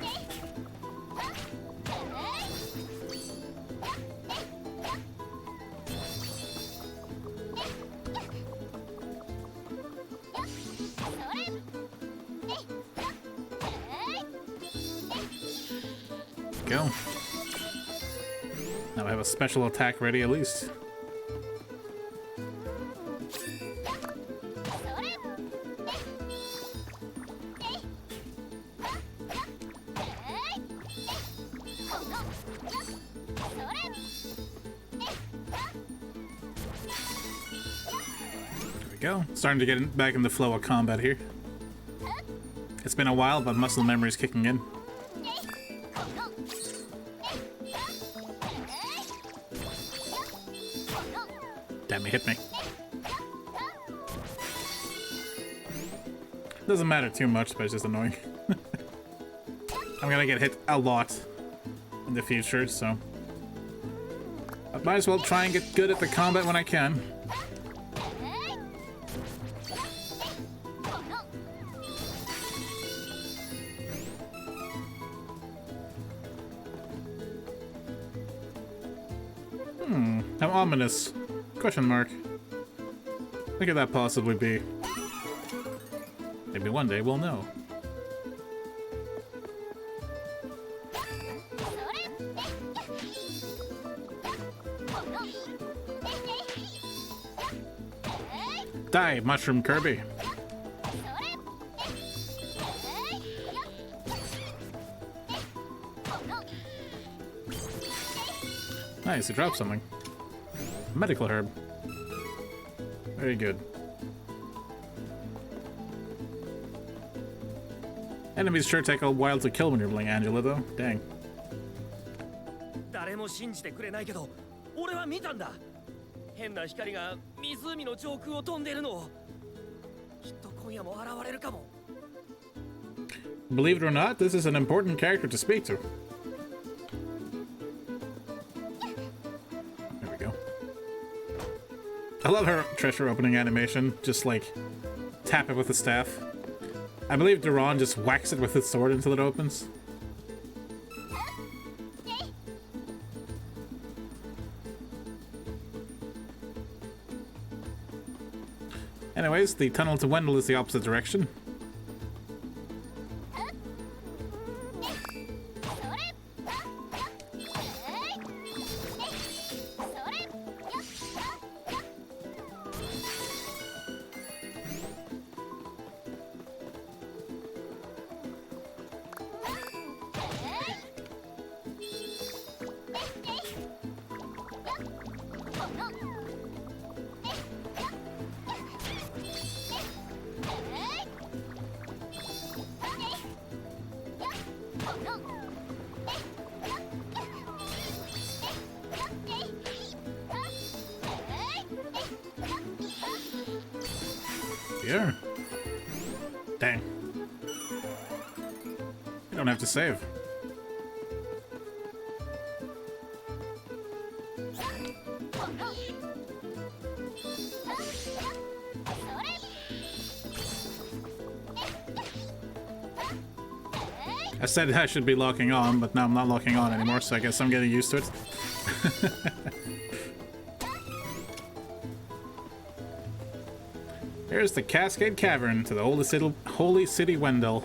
Go. Now I have a special attack ready at least. go. Starting to get back in the flow of combat here. It's been a while, but muscle memory's kicking in. Damn, he hit me. Doesn't matter too much, but it's just annoying. I'm gonna get hit a lot in the future, so I might as well try and get good at the combat when I can. How ominous. Question mark. What could that possibly be? Maybe one day we'll know. Die, Mushroom Kirby. Nice, he dropped something. Medical herb. Very good. Enemies sure take a while to kill when you're playing Angela, though. Dang. 誰も信じてくれないけど、俺は見たんだ。変な光が湖の上空を飛んでるのを。きっと今夜も現れるかも。Believe it or not, this is an important character to speak to. There we go. I love her treasure opening animation. Just like tap it with the staff. I believe Duran just whacks it with his sword until it opens. Anyways, the tunnel to Wendell is the opposite direction. Yeah. Dang. You don't have to save. I said I should be locking on, but now I'm not locking on anymore, so I guess I'm getting used to it. Here's the Cascade Cavern to the holy city Wendell.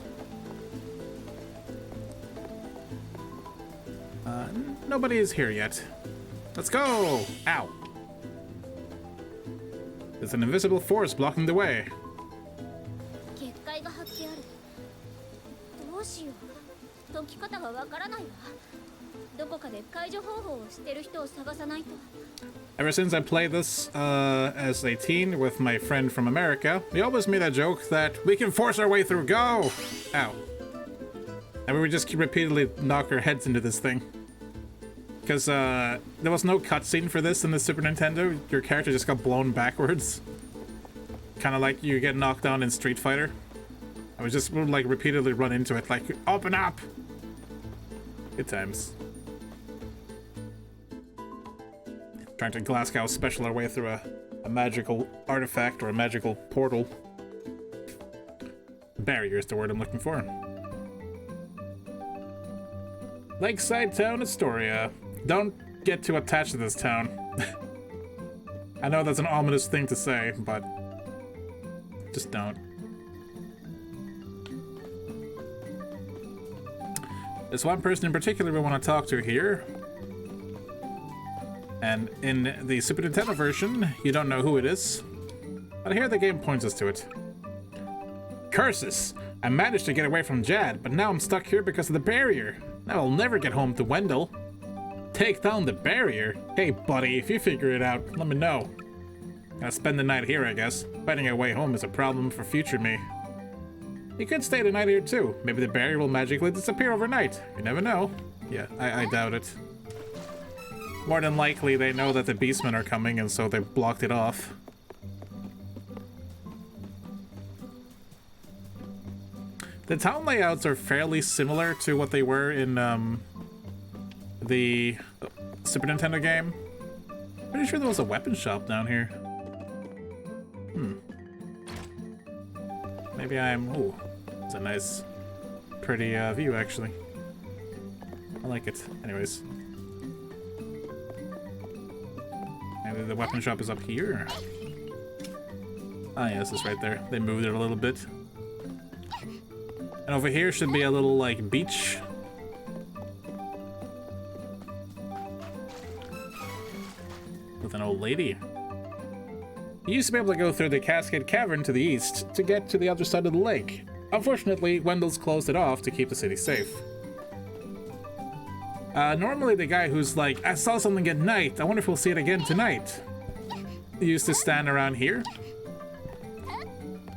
Nobody is here yet. Let's go! Ow! There's an invisible force blocking the way. 結界が張ってある。どうしよう。解き方がわからないわ。どこかで解除方法を知ってる人を探さないと。Ever since I played this as a teen with my friend from America, we always made a joke that we can force our way through. Go! Ow. And we would just repeatedly knock our heads into this thing. Because there was no cutscene for this in the Super Nintendo. Your character just got blown backwards. Kind of like you get knocked down in Street Fighter. I would just like repeatedly run into it like, open up! Good times. Trying to Glasgow special our way through a magical artifact or a magical portal. Barrier is the word I'm looking for. Lakeside Town, Astoria. Don't get too attached to this town. I know that's an ominous thing to say, but just don't. There's one person in particular we want to talk to here. And in the Super Nintendo version, you don't know who it is. But here the game points us to it. Curses! I managed to get away from Jad, but now I'm stuck here because of the barrier. Now I'll never get home to Wendell. Take down the barrier? Hey buddy, if you figure it out, let me know. Gonna spend the night here, I guess. Finding a way home is a problem for future me. You could stay the night here too. Maybe the barrier will magically disappear overnight. You never know. Yeah, I doubt it. More than likely, they know that the beastmen are coming, and so they blocked it off. The town layouts are fairly similar to what they were in the Super Nintendo game. Pretty sure there was a weapon shop down here. Maybe I'm... Ooh, it's a nice, pretty view, actually. I like it. Anyways. Maybe the weapon shop is up here. Ah, yes, it's right there. They moved it a little bit. And over here should be a little, like, beach. With an old lady. You used to be able to go through the Cascade Cavern to the east to get to the other side of the lake. Unfortunately, Wendell's closed it off to keep the city safe. Normally the guy who's like, I saw something at night, I wonder if we'll see it again tonight, he used to stand around here.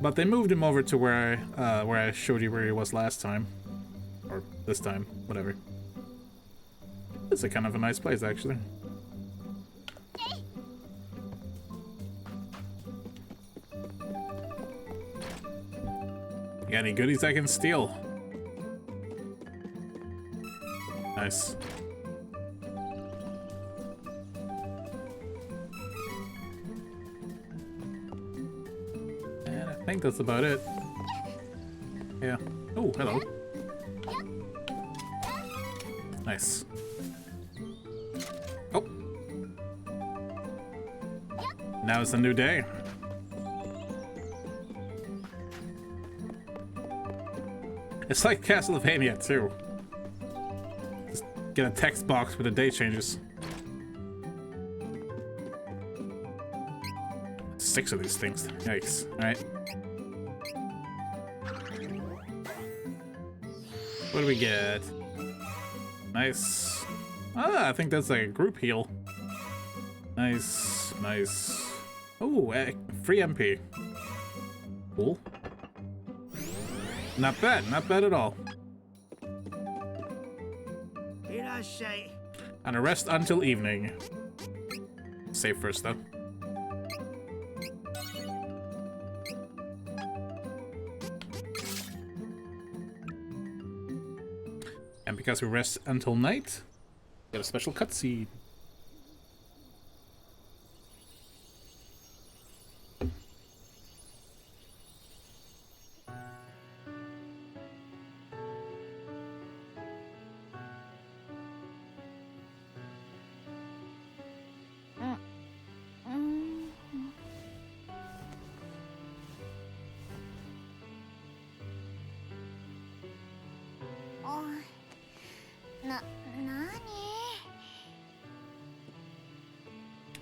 But they moved him over to where I showed you where he was last time. Or this time, whatever. It's a kind of a nice place, actually. Got any goodies I can steal? Nice. And I think that's about it. Yeah. Oh, hello. Nice. Oh. Now it's a new day. It's like Castlevania too. Just get a text box with the day changes. 6 of these things. Yikes. Alright. What do we get? Nice. Ah, I think that's like a group heal. Nice. Nice. Oh, free MP. Cool. Not bad at all. And a rest until evening. Save first, though. And because we rest until night, get a special cutscene.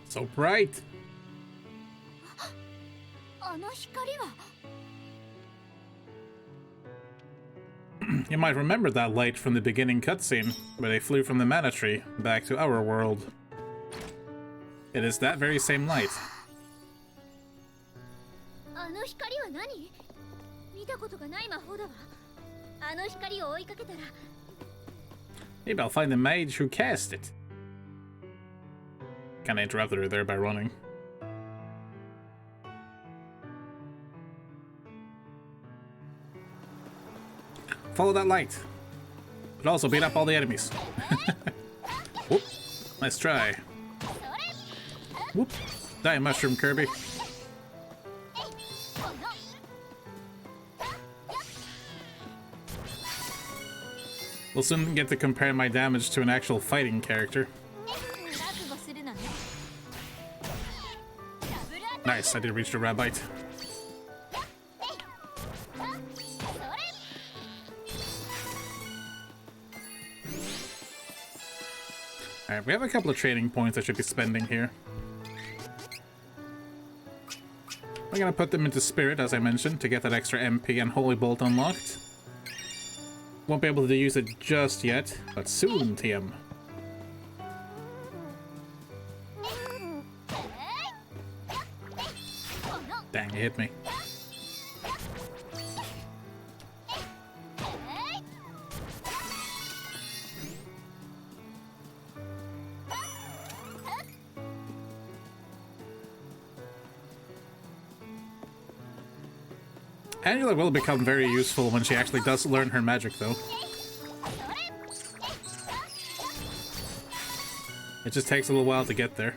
So bright. You might remember that light from the beginning cutscene, where they flew from the mana tree back to our world. It is that very same light. Maybe I'll find the mage who cast it. Kinda interrupted her there by running. Follow that light. But also beat up all the enemies. Whoop. Nice try. Whoop. Die, Mushroom Kirby. We'll soon get to compare my damage to an actual fighting character. Nice, I did reach the rabbite. Alright, we have a couple of trading points I should be spending here. We're gonna put them into Spirit, as I mentioned, to get that extra MP and Holy Bolt unlocked. Won't be able to use it just yet, but soon, TM. hit me. Angela will become very useful when she actually does learn her magic, though. It just takes a little while to get there.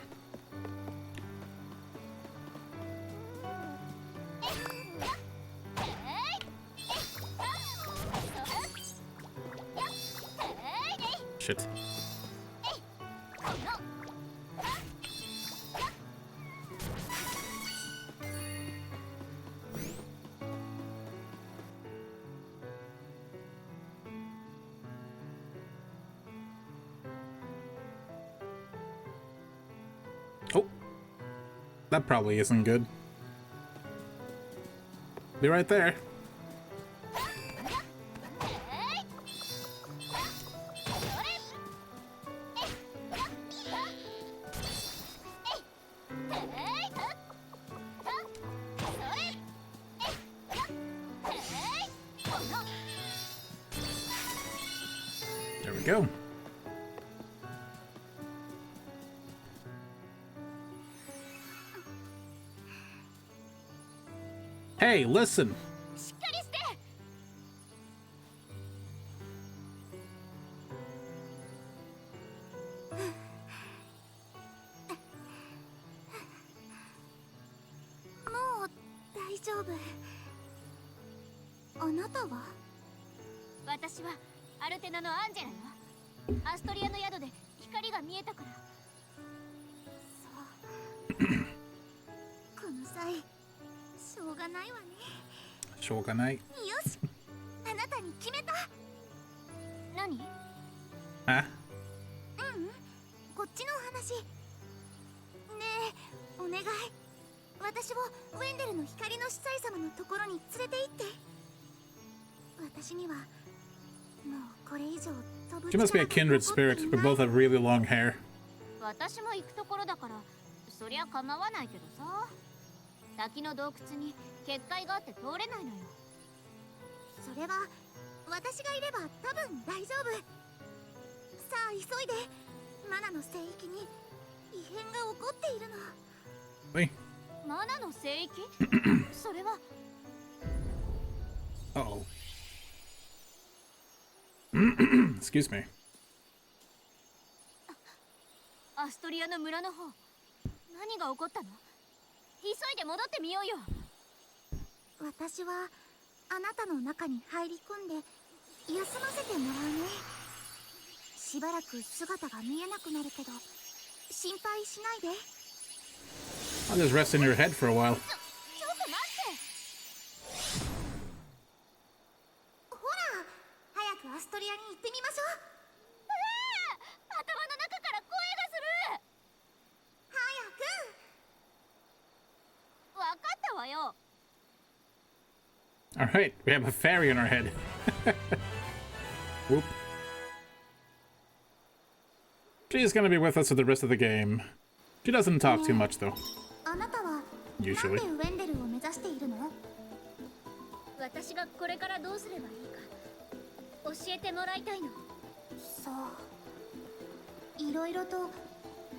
Shit. Oh, that probably isn't good. Be right there. There we go. Hey, listen. しっかりして。もう大丈夫。あなたは？私はアルテナのアンジェラよ。アストリアの宿で光が見えたから。そう。この際。しょうがないわね。しょうがない。よし、あなたに決めた。何？あ？こっちの話。ねえ、お願い。私をウェンデルの光の司祭様のところに連れて行って。私にはもうこれ以上飛ぶ She must be a kindred spirit. We both have really long hair. 私も行くところだから、そりゃ構わないけどさ。滝の洞窟に結界があって通れないのよ。それは私がいれば多分大丈夫。さあ急いで。マナの聖域に異変が起こっているの。Wait. マナの聖域？それは。Uh-oh. Excuse me. アストリアの村の方、何が起こったの？急いで戻ってみようよ。私はあなたの中に入り込んで休ませてもらうね。しばらく姿が見えなくなるけど心配しないで。 I'll just rest in your head for a while. ちょっと待って。ほら、早くアストリアに行ってみましょう。頭の中から声がする。早く。分かったわよ。 Alright, we have a fairy in our head. Whoop. She's gonna be with us for the rest of the game. She doesn't talk too much, though. あなたは Usually. なんでウェンデルを目指しているの？私がこれからどうすればいいか教えてもらいたいの。そう、いろいろと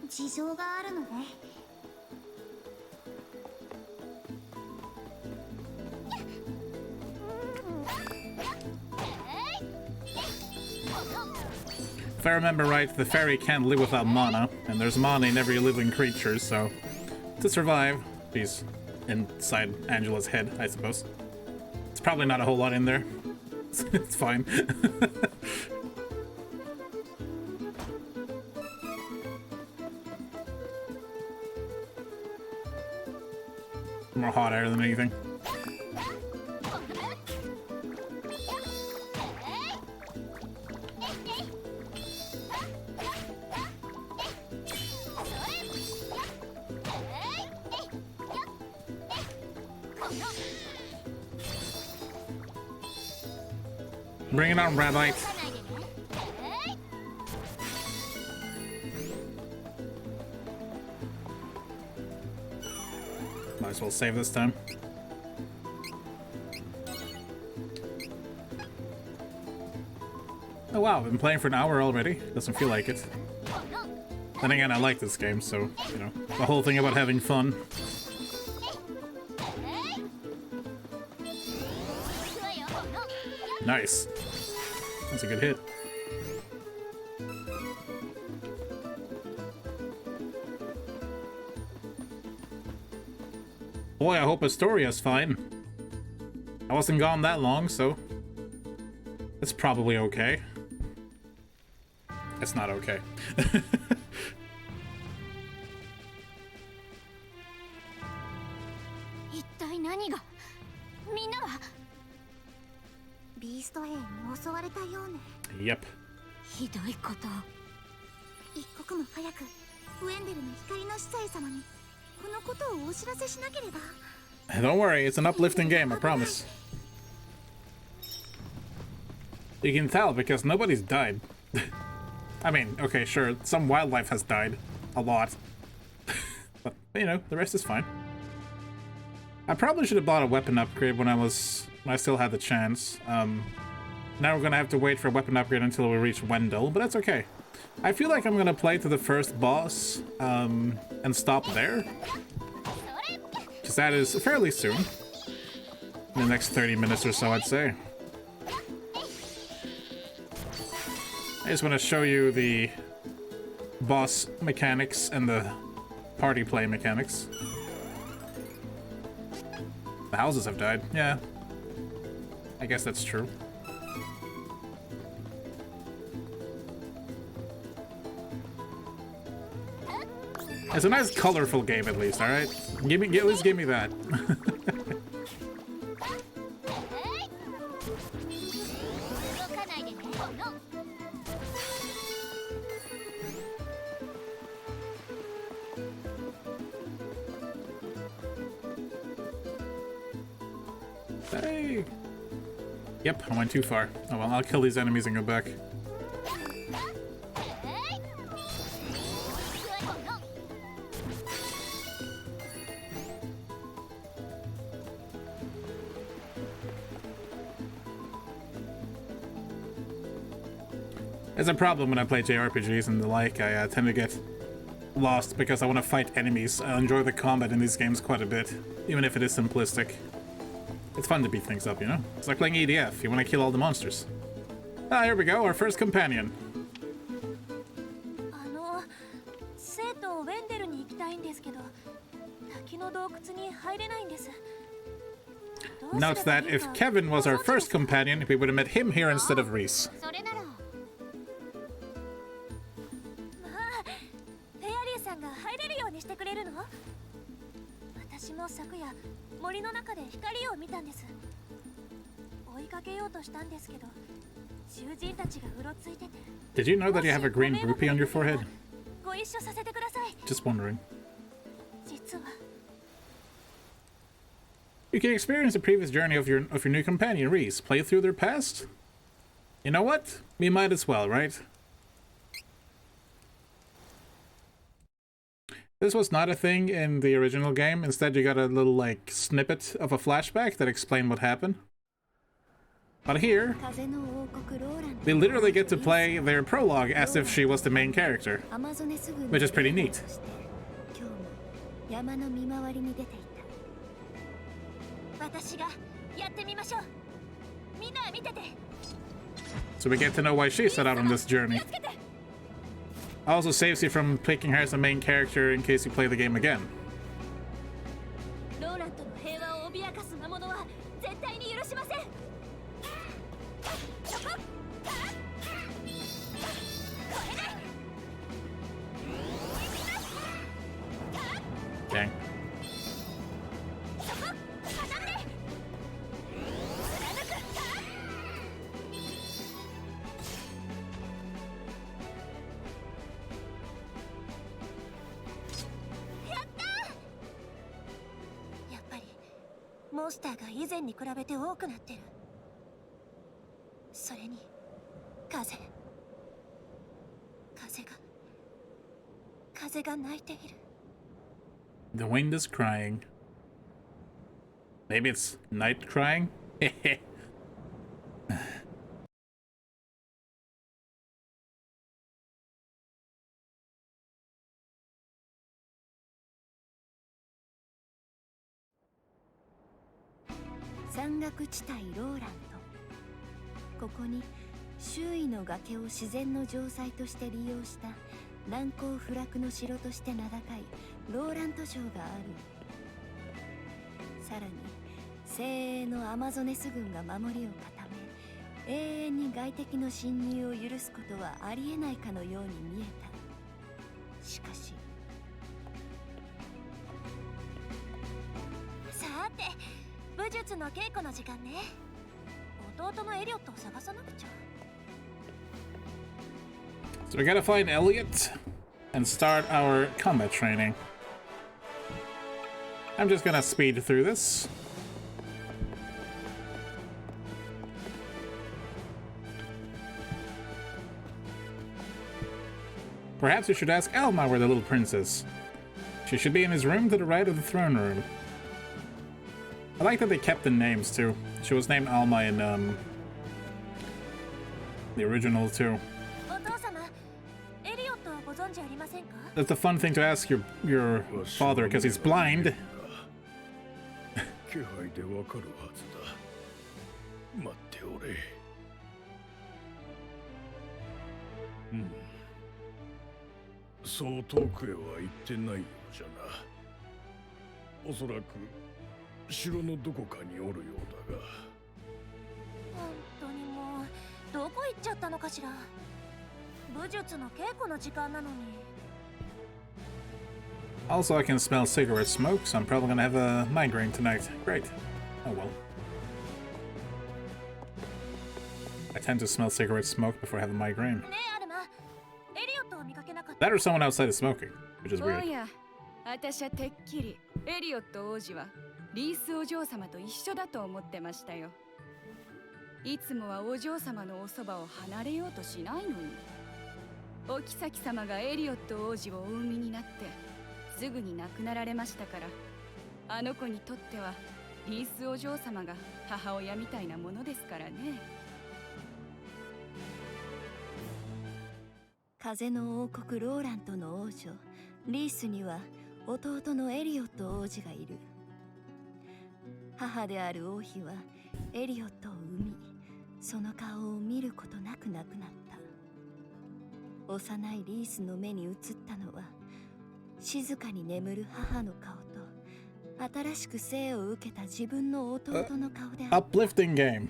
事情があるのね。If I remember right, the fairy can't live without mana, and there's mana in every living creature, so to survive, she's inside Angela's head, I suppose. It's probably not a whole lot in there. It's fine. More hot air than anything. Bring it on, Radite. Might as well save this time. Oh wow, I've been playing for an hour already. Doesn't feel like it. Then again, I like this game, so, you know, the whole thing about having fun. Nice. That's a good hit. Boy, I hope Astoria's fine. I wasn't gone that long, so it's probably okay. It's not okay. 一体何がみんなはビースト兵に襲われたようね Yep. ひどいこと一刻も早くウェンデルの光の司祭様にこのことをお知らせしなければ Don't worry, it's an uplifting game, I promise. You can tell because nobody's died. I mean, okay, sure, some wildlife has died. A lot. But, you know, the rest is fine. I probably should have bought a weapon upgrade when I still had the chance. Now we're gonna have to wait for a weapon upgrade until we reach Wendell, but that's okay. I feel like I'm gonna play to the first boss, and stop there. Because that is fairly soon. In the next 30 minutes or so, I'd say. I just want to show you the boss mechanics and the party play mechanics. The houses have died. Yeah. I guess that's true. It's a nice, colorful game, at least. All right, at least give me that. Hey. Yep, I went too far. Oh well, I'll kill these enemies and go back. There's a problem when I play JRPGs and the like. I tend to get lost because I want to fight enemies. I enjoy the combat in these games quite a bit, even if it is simplistic. It's fun to beat things up, you know? It's like playing EDF. You want to kill all the monsters. Ah, here we go, our first companion. Note that if Kevin was our first companion, we would have met him here instead of Reese. Did you know that you have a green rupee on your forehead? Just wondering. You can experience the previous journey of your new companion, Reese. Play through their past? You know what? We might as well, right? This was not a thing in the original game. Instead, you got a little, like, snippet of a flashback that explained what happened. But here, we literally get to play their prologue as if she was the main character, which is pretty neat. So we get to know why she set out on this journey. Also saves you from picking her as a main character in case you play the game again. Dang. The wind is crying. Maybe it's night crying? 山岳地帯ローラント。ここに周囲の崖を自然の城塞として利用した難攻不落の城として名高いローラント城がある。さらに精鋭のアマゾネス軍が守りを固め、永遠に外敵の侵入を許すことはありえないかのように見えた。しかし、さて武術の稽古の時間ね。弟のエリオットを探さなくちゃ。 So we gotta find Elliot and start our combat training. I'm just gonna speed through this. Perhaps we should ask Alma where the little prince is. She should be in his room to the right of the throne room. I like that they kept the names too. She was named Alma in the original too. お父様、エリオットをご存知ありませんか？ That's a fun thing to ask your father because he's blind. 気配でわかるはずだ。待っておれ。そう遠くへは行ってないようじゃな。おそらく城のどこかにおるようだが。本当にもうどこ行っちゃったのかしら。武術の稽古の時間なのに。 Also, I can smell cigarette smoke, so I'm probably gonna have a migraine tonight. Great. Oh well. I tend to smell cigarette smoke before I have a migraine. ねえアルマ、エリオットを見かけなかった。 That or someone outside is smoking, which is お weird. や、私はてっきりエリオット王子はリースお嬢様と一緒だと思ってましたよ。いつもはお嬢様のおそばを離れようとしないのに。お妃様がエリオット王子をお産みになってすぐに亡くなられましたから、あの子にとってはリースお嬢様が母親みたいなものですからね。風の王国ローラントの王女リースには弟のエリオット王子がいる。母である王妃はエリオットを産み、その顔を見ることなく亡くなった。幼いリースの目に映ったのは静かに眠る母の顔と新しく生を受けた自分の弟の顔であった。 Uplifting game.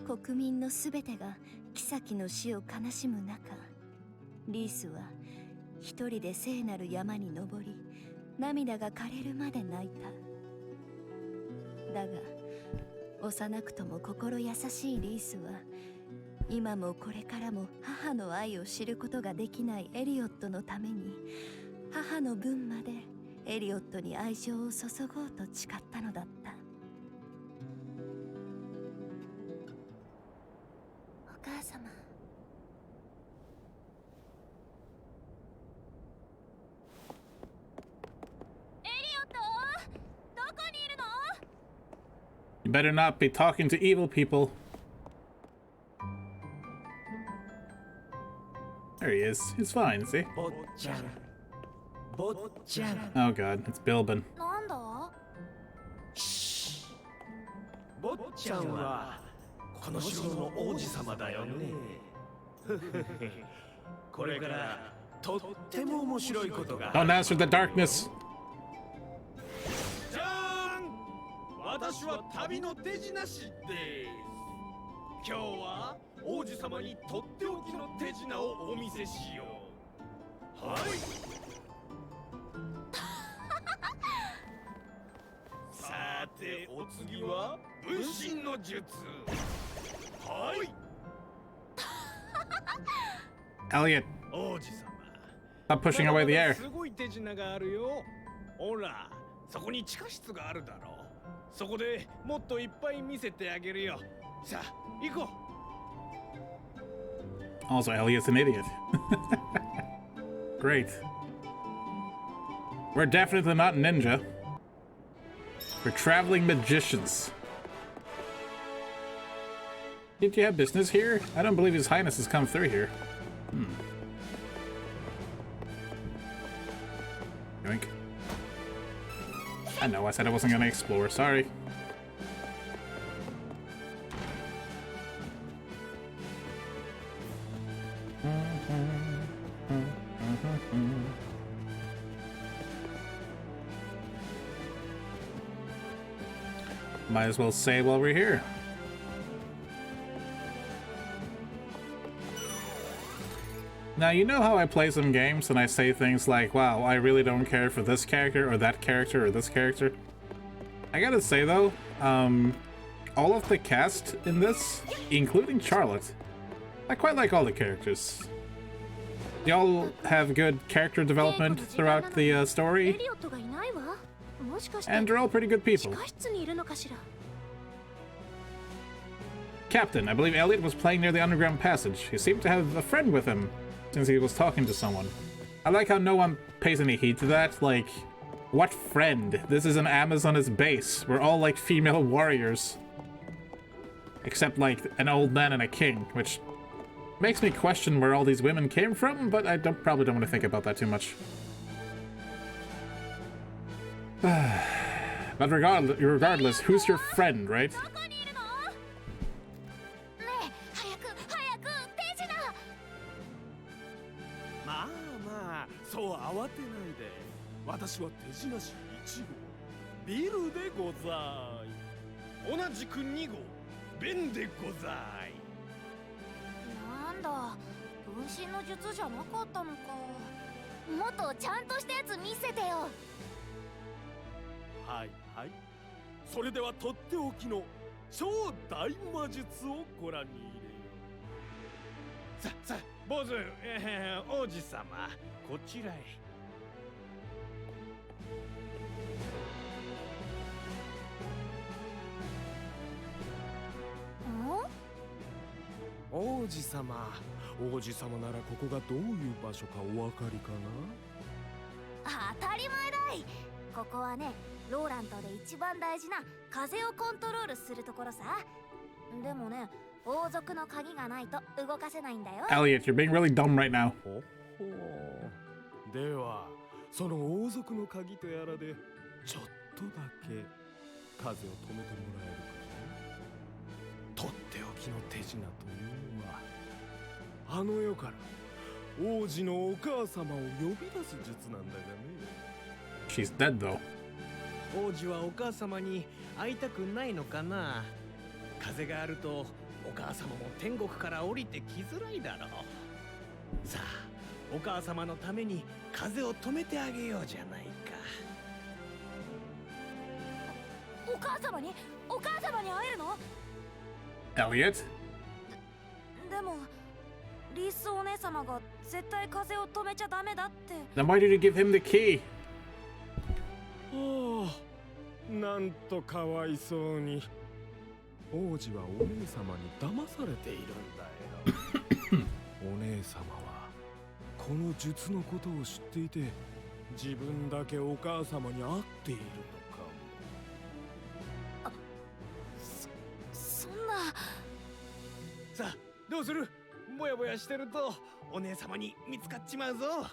国民のすべてが妃の死を悲しむ中、リースは一人で聖なる山に登り、涙が枯れるまで泣いた。だが幼くとも心優しいリースは今もこれからも母の愛を知ることができないエリオットのために、母の分までエリオットに愛情を注ごうと誓ったのだった。お母様。エリオット、どこにいるの？ You better not be talking to evil people. There he is. He's fine, is he? Oh god, it's Bilbin. なんだ？坊ちゃんはこの城の王子様だよね。これからとっても面白いことが。 Don't answer the darkness. じゃーん、私は旅の手品師です。今日は王子様にとっておきの手品をお見せしよう。はい。さてお次は分身の術。はい。Elliot, 王子様。 stop pushing away the air. すごい手品があるよ。ほら、そこに地下室があるだろう。そこでもっといっぱい見せてあげるよ。さあ、行こう。 Also, Elliot's an idiot. Great. We're definitely not ninja. We're traveling magicians. Did you have business here? I don't believe His Highness has come through here. Yoink. I know, I said I wasn't gonna explore, sorry. Might as well say while we're here. Now, you know how I play some games and I say things like, wow, I really don't care for this character or that character or this character? I gotta say though, all of the cast in this, including Charlotte, I quite like all the characters. They all have good character development throughout the story, and they're all pretty good people. Captain, I believe Elliot was playing near the underground passage. He seemed to have a friend with him, since he was talking to someone. I like how no one pays any heed to that. Like, what friend? This is an Amazoness base. We're all like female warriors. Except like an old man and a king, which makes me question where all these women came from, but I probably don't want to think about that too much. But regardless, who's your friend, right? そう慌てないで。私は手品師1号ビルでござい。同じく2号ベンでござい。なんだ、分身の術じゃなかったのか。もっとちゃんとしたやつ見せてよ。はいはい。それではとっておきの超大魔術をご覧に入れよう。さあ坊主、王子様、こちらへ。王子様、王子様ならここがどういう場所かお分かりかな？当たり前だい。ここはね、ローラントで一番大事な風をコントロールするところさ。でもね、王族の鍵がないと動かせないんだよ。Elliot, you're being really dumb right now. では、その王族の鍵とやらでちょっとだけ風を止めてもらえるかな。とっておきの手品というのは、あの世から王子のお母様を呼び出す術なんだがね。She's dead though. 王子はお母様に会いたくないのかな。風があるとお母様も天国から降りてきづらいだろう。さあ、お母様のために風を止めてあげようじゃないか。お母様に会えるの？ Elliot? でもリースお姉様が絶対風を止めちゃダメだって。 Then why did you give him the key? ああ、なんとかわいそうに。王子はお姉様に騙されているんだよ。お姉様はこの術のことを知っていて、自分だけお母様に会っているのかも。そんな。さあ、どうする？ぼやぼやしてるとお姉様に見つかっちまうぞ。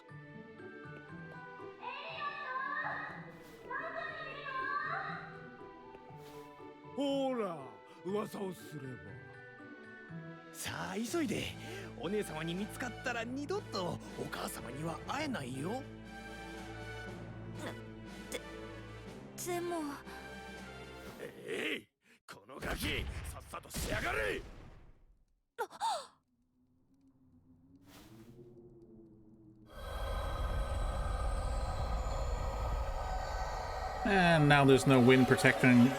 ほら、噂をすれば。さあ急いで。お姉様に見つかったら二度とお母様には会えないよ。でも。このガキ、さっさとしやがれ。And now there's no wind protecting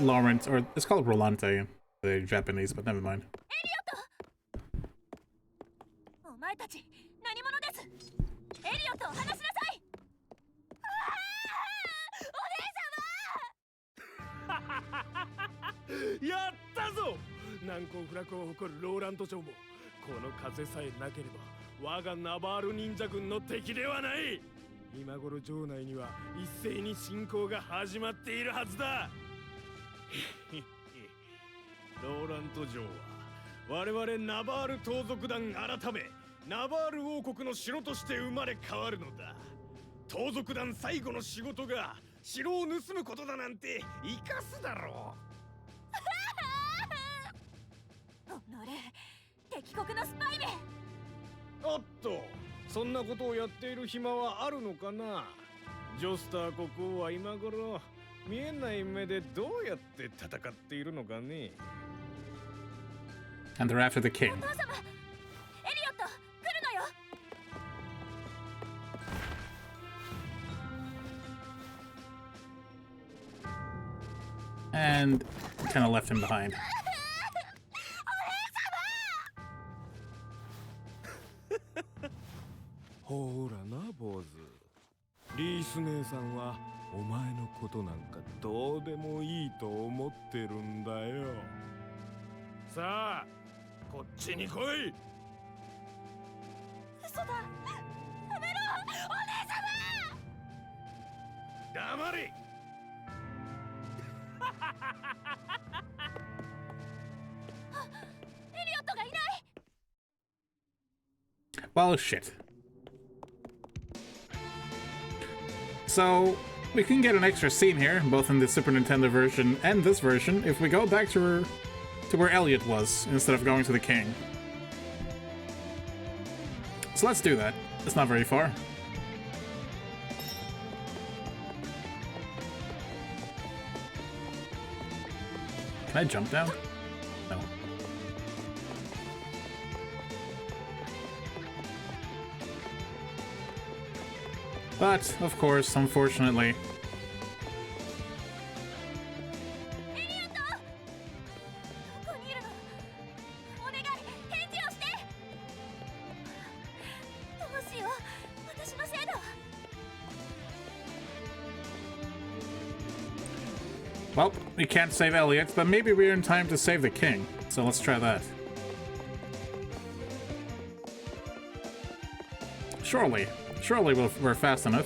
Lawrence, or it's called Rolante, the Japanese, but never mind. お前たち何者です？エリオットを話しなさい。お姉様やったぞ。難攻不落を誇るローラント城もこの風さえなければ我がナバール忍者軍の敵ではない。今頃城内には一斉に侵攻が始まっているはずだ。ローラント城は我々ナバール盗賊団改めナバール王国の城として生まれ変わるのだ。盗賊団最後の仕事が城を盗むことだなんて生かすだろおのれ敵国のスパイめ。おっと、そんなことをやっている暇はあるのかな。ジョスター国王は今頃見えない目でどうやって戦っているのかね。 And they're after the king. お父様、エリオット、来るのよ。And kind of left him behind. ほらな坊主、リース姉さんはお前のことなんかどうでもいいと思ってるんだよ。さあこっちに来い。嘘だ。やめろ、お姉様。黙れ。エリオットがいない。 Well, shit. So, we can get an extra scene here, both in the Super Nintendo version and this version, if we go back to where Elliot was, instead of going to the king. So let's do that. It's not very far. Can I jump down? No. But, of course, unfortunately... エリオット、どこにいるの。お願い、返事をして。どうしよう、私のせいだ。 Well, we can't save Elliot, but maybe we're in time to save the king. So let's try that. Surely we're fast enough.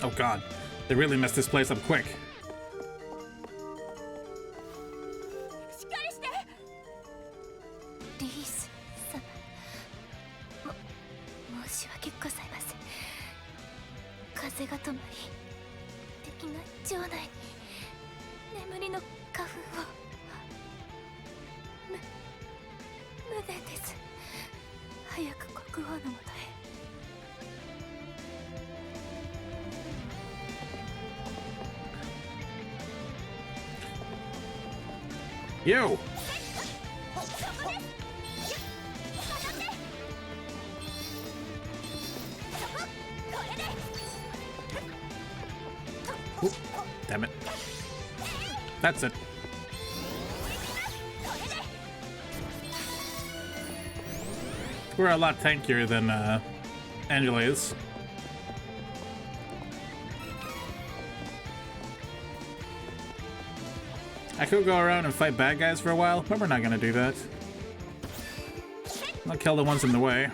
Oh god, they really messed this place up quick. しっかりして。リース様、申し訳ございません。風が止まり、敵が城内に眠りの花粉を。無念です。早く国王のもとへ。 Yo! Oop, damn it. That's it. We're a lot tankier than Angela is. I could go around and fight bad guys for a while, but we're not gonna do that. I'll kill the ones in the way.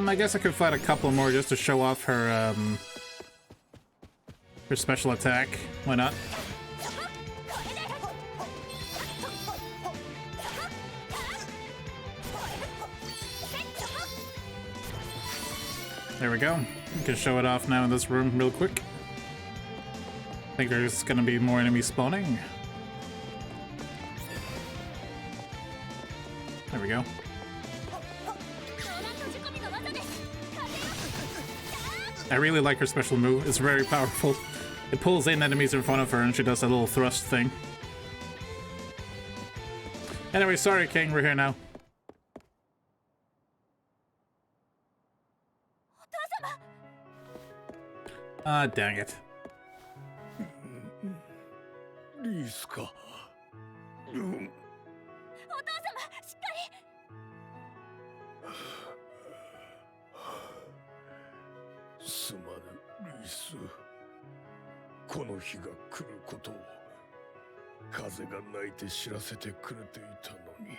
I guess I could fight a couple more just to show off her special attack. Why not? There we go. We can show it off now in this room real quick. I think there's gonna be more enemies spawning. There we go. I really like her special move. It's very powerful. It pulls in enemies in front of her and she does a little thrust thing. Anyway, sorry King, we're here now. Ah, dang it. リーースか。お父様、しっかり。すまぬ、リース。この日が来ることを風が泣いて知らせてくれていたのに、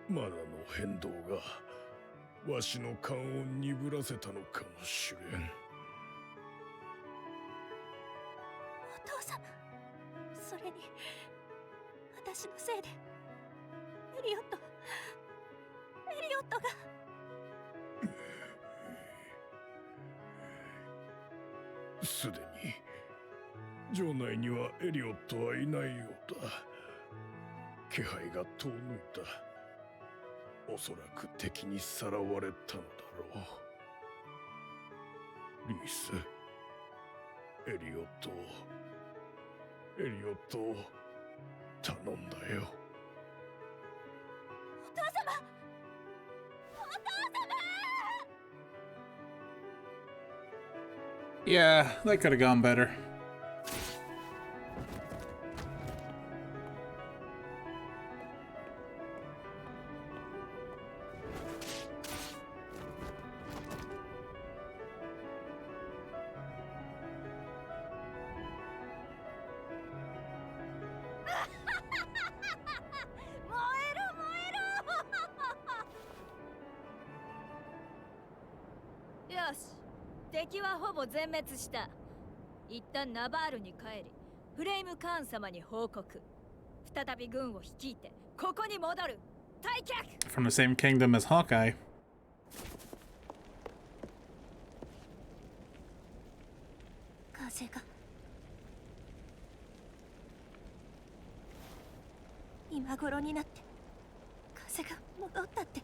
マナの変動がわしの勘を鈍らせたのかもしれん。お父様、それに私のせいでエリオットが。すでに城内にはエリオットはいないようだ。気配が遠のいた。おそらく敵にさらわれたのだろう。リース、エリオットを頼んだよ。お父様、Yeah, that could have gone better. Yoshi, 敵はほぼ全滅した。一旦ナバールに帰り、フレイムカーン様に報告。再び軍を率いてここに戻る。退却。 From the same kingdom as Hawkeye. 風が今頃になって風が戻ったって。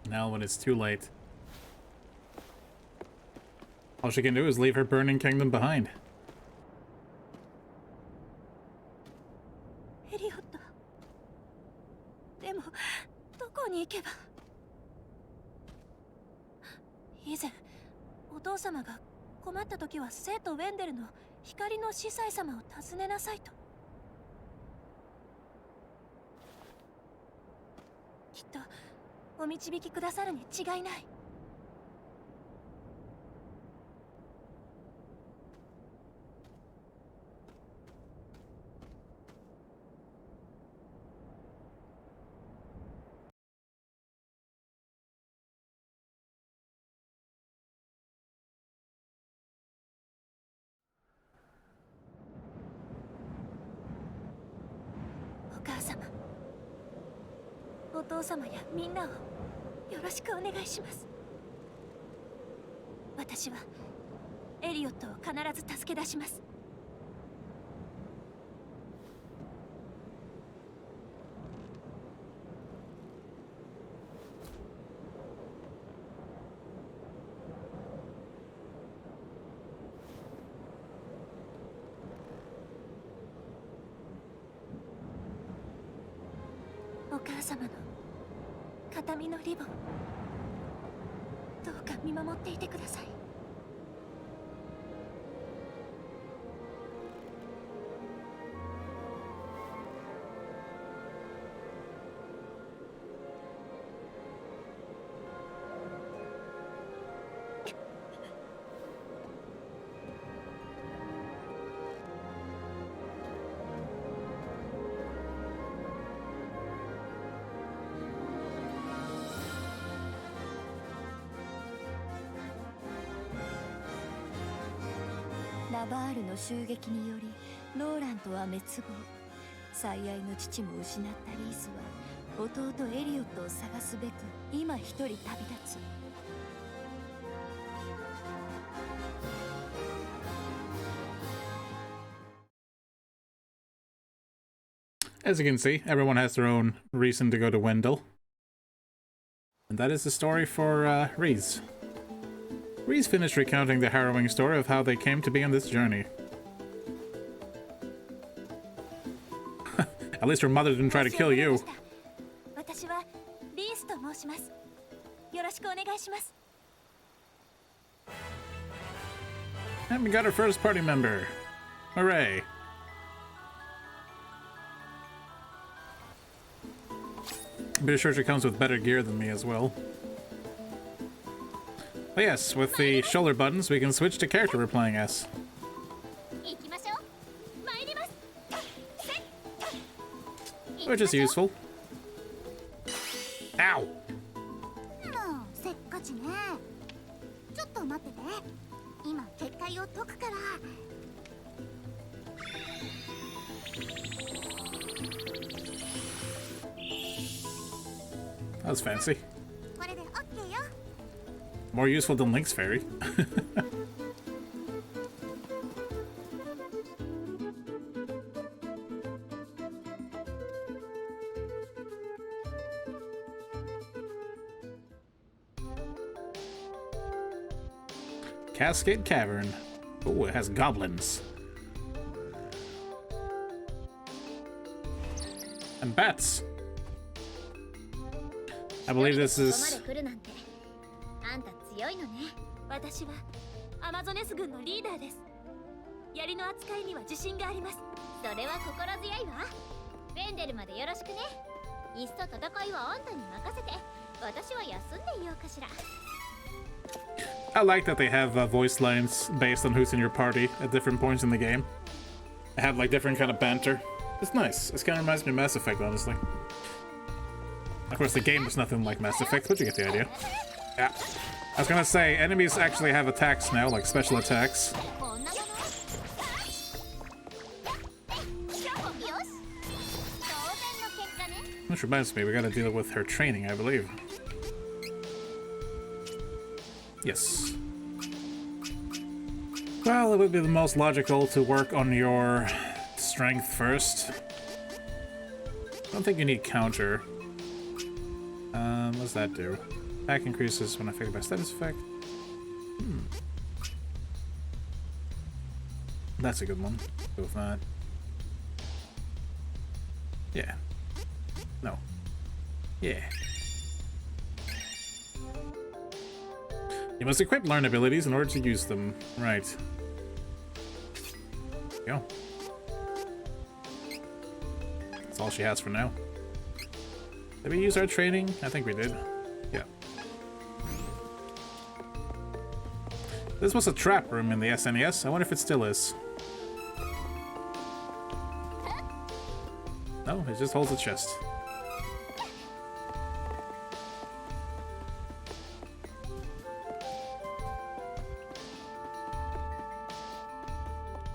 Now when it's too late. All she can do is leave her burning kingdom behind. エリオット、でもどこに行けば。以前お父様が困った時は生徒ウェンデルの光の司祭様を訪ねなさいと。きっとお導きくださるに違いない。お母様、お父様やみんなをよろしくお願いします。私はエリオットを必ず助け出します。お母様の形見のリボン、どうか見守っていてください。ナバールの襲撃によりローラントは滅亡。最愛の父も失ったリースは弟エリオットを探すべく今一人旅立つ。As you can see, everyone has their own reason to go to Wendell. And that is the story for Reese. Reese finished recounting the harrowing story of how they came to be on this journey. At least her mother didn't try to kill you. 私はリースと申します。よろしくお願いします。 And we got our first party member. Hooray. Pretty sure she comes with better gear than me as well. But yes, with the shoulder buttons, we can switch to character we're playing as. Which is useful. Ow! That was fancy. More useful than Link's Fairy. Cascade Cavern. Oh, it has goblins. And bats. I believe this is... あんた強いのね。私はアマゾネス軍のリーダーです。槍の扱いには自信があります。それは心強いわ。ウェンデルまでよろしくね。いっそ戦いはあんたに任せて、私は休んでいようかしら。I like that they have voice lines based on who's in your party at different points in the game. They have like different kind of banter. It's nice. This kind of reminds me of Mass Effect, honestly. Of course, the game is nothing like Mass Effect, but you get the idea. Yeah. I was gonna say, enemies actually have attacks now, like special attacks. Which reminds me, we gotta deal with her training, I believe. Yes. Well, it would be the most logical to work on your strength first. I don't think you need counter. What does that do? Attack increases when affected by status effect. That's a good one. Go with that. Yeah. No. Yeah. You must equip learn abilities in order to use them. Right. There you go. That's all she has for now. Did we use our training? I think we did. Yeah. This was a trap room in the SNES. I wonder if it still is. No, it just holds a chest.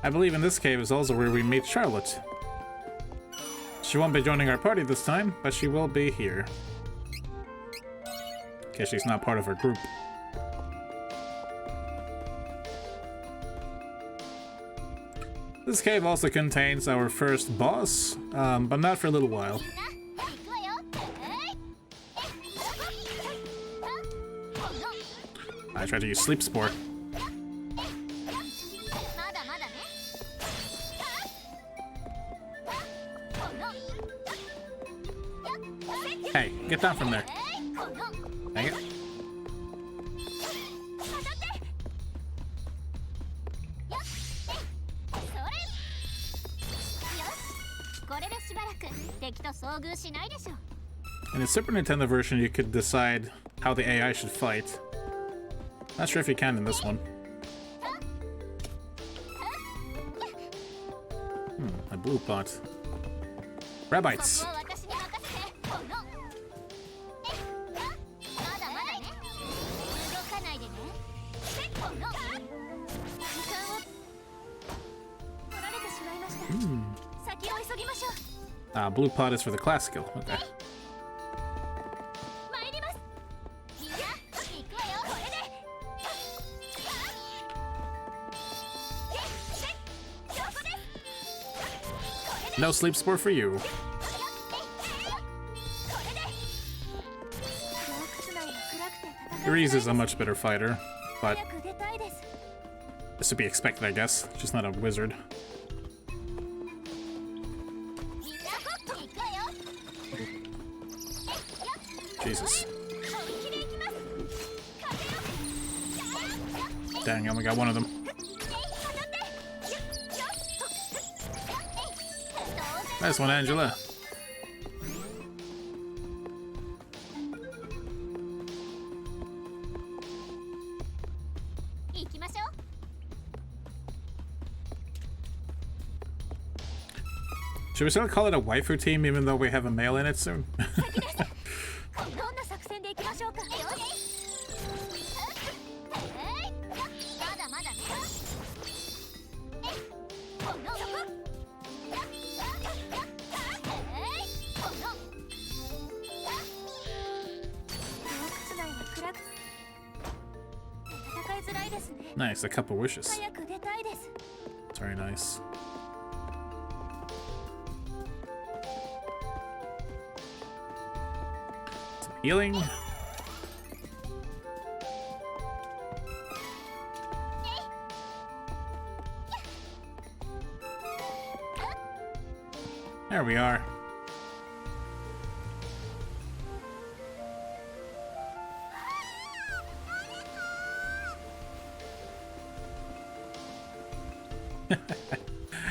I believe in this cave is also where we meet Charlotte. She won't be joining our party this time, but she will be here. In case she's not part of our group. This cave also contains our first boss, but not for a little while. I tried to use Sleep Sport. Hey, get down from there. Dang it. In the Super Nintendo version, you could decide how the AI should fight. Not sure if you can in this one. A blue pot. Rabbites. Blue pot is for the classical. Okay. No sleep sport for you. Reese is a much better fighter, but this would be expected, I guess. She's not a wizard. Jesus. Dang, I only got one of them. Nice one, Angela. Should we still call it a waifu team even though we have a male in it soon? どんな作戦でいきましょうか。まだまだね。洞窟内は暗く戦いづらいですね。 Nice, a couple wishes. 早く出たいです。 It's very nice. Some healing. There we are.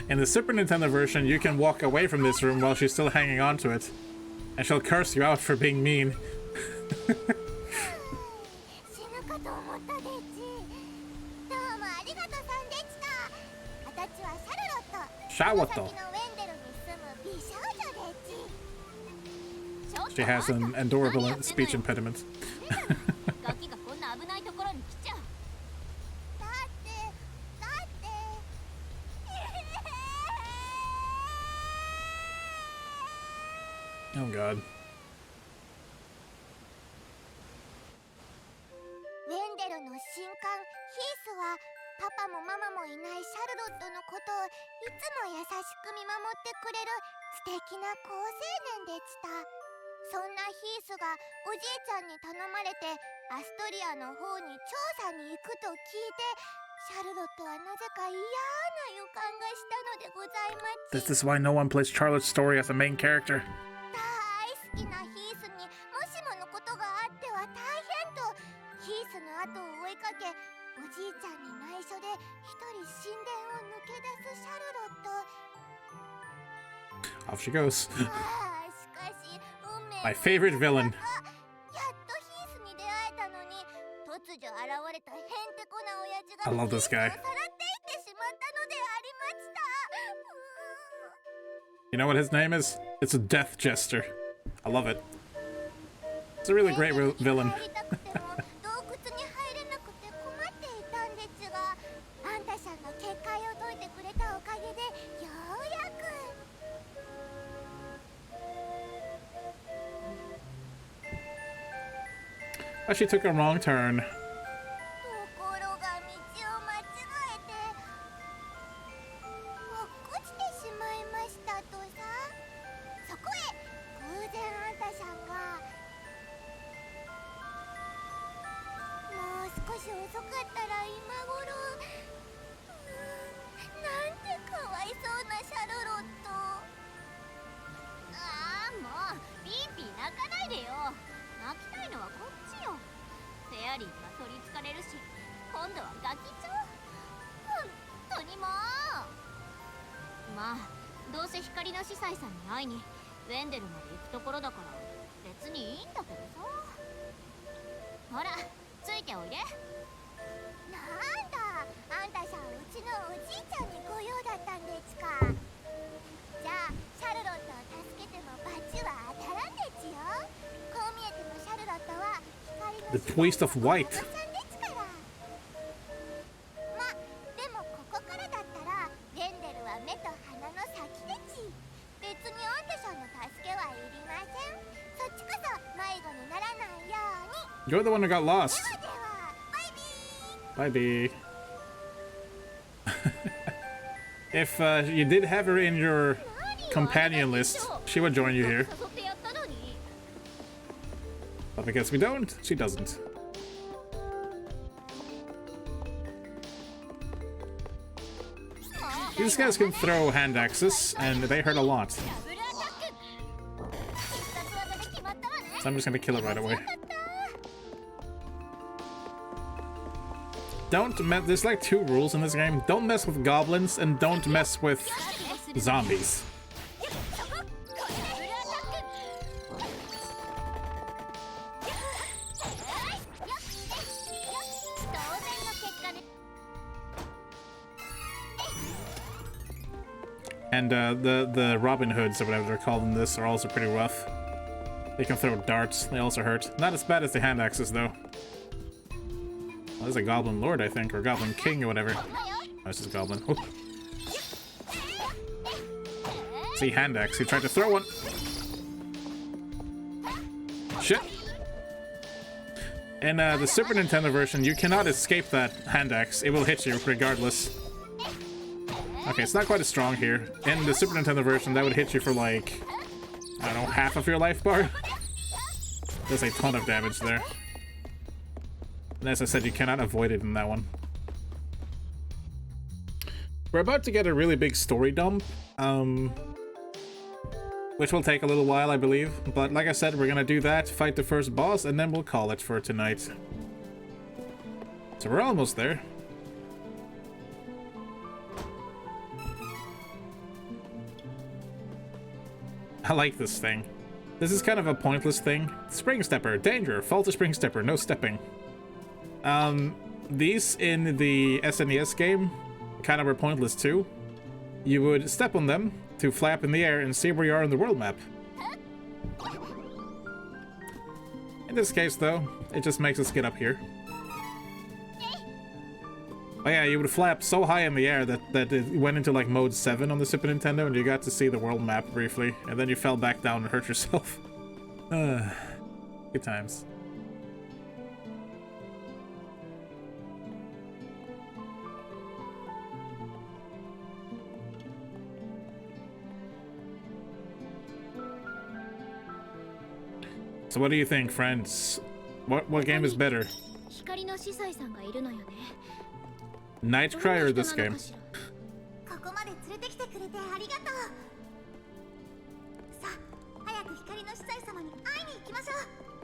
In the Super Nintendo version, you can walk away from this room while she's still hanging on to it. And she'll curse you out for being mean. Shawato. She has an adorable speech impediment. Oh god. ウェンデルの新刊ヒースはパパもママもいないシャルロットのことをいつも優しく見守ってくれる素敵な好青年でした。そんなヒースがおじいちゃんに頼まれてアストリアの方に調査に行くと聞いて、シャルロットはなぜか嫌な予感がしたのでございます。 This is why no one plays Charlotte's story as a main character. 大好きなヒースにもしものことがあっては大変とヒースの後を追いかけ、おじいちゃんに内緒で一人神殿を抜け出すシャルロット。 Off she goes. ああ、しかし運命 My favorite villain. やっとヒースに出会えたのに突如現れたへんてこな親父が I love this guy. ヒースをさらっていってしまったのでありました。 You know what his name is? It's a Death Jester. I love it. It's a really great villain. 洞窟に入れなくて困っていたんですが、あんたさんが結界を解いてくれたおかげでようやく。 Oh, she took a wrong turn. ところが道を間違えて落っこちてしまいましたとさ。そこへ偶然あんたさんが。もう少し遅かったら今頃。なんてかわいそうなシャルロット。ああ、もうピーピー泣かないでよ。泣きたいのはこっちよ。フェアリーには取りつかれるし、今度はガキ長。本当にもう。まあどうせ光の司祭さんに会いにウェンデルまで行くところだから別にいいんだけどさ。ほらついておいで。なんだ、あんたさんうちのおじいちゃんに御用だったんですか。じゃあシャルロットを助けても罰は当たらんですよ。こう見えてもシャルロットは The Priest of White. ま、でもここからだったらウェンデルは目と鼻の先でち。別にあんたさんの助けはいりません。そっちこそ迷子にならないように。 You're the one who got lost. ではでは、バイビー。 Bye, B. If you did have her in your companion list, she would join you here. But because we don't, she doesn't. These guys can throw hand axes, and they hurt a lot. So I'm just gonna kill it right away. Don't mess. There's like 2 rules in this game. Don't mess with goblins, and don't mess with zombies. And the Robin Hoods, or whatever they're called in this, are also pretty rough. They can throw darts, they also hurt. Not as bad as the hand axes, though. Well, there's a Goblin Lord, I think, or Goblin King, or whatever. Oh, this is a Goblin. Oh. See, hand axe. He tried to throw one. Shit. In the Super Nintendo version, you cannot escape that hand axe. It will hit you regardless. Okay, it's not quite as strong here. In the Super Nintendo version, that would hit you for like, I don't know, half of your life bar. There's a ton of damage there. And as I said, you cannot avoid it in that one. We're about to get a really big story dump, which will take a little while, I believe. But like I said, we're gonna do that, fight the first boss, and then we'll call it for tonight. So we're almost there. I like this thing. This is kind of a pointless thing. Spring Stepper, danger, fall to Spring Stepper, no stepping. These in the SNES game kind of were pointless too. You would step on them to flap in the air and see where you are on the world map. In this case though, it just makes us get up here. Oh yeah, you would flap so high in the air that it went into like mode 7 on the Super Nintendo and you got to see the world map briefly, and then you fell back down and hurt yourself. Good times. So what do you think, friends? What game is better? Nightcry or this game? I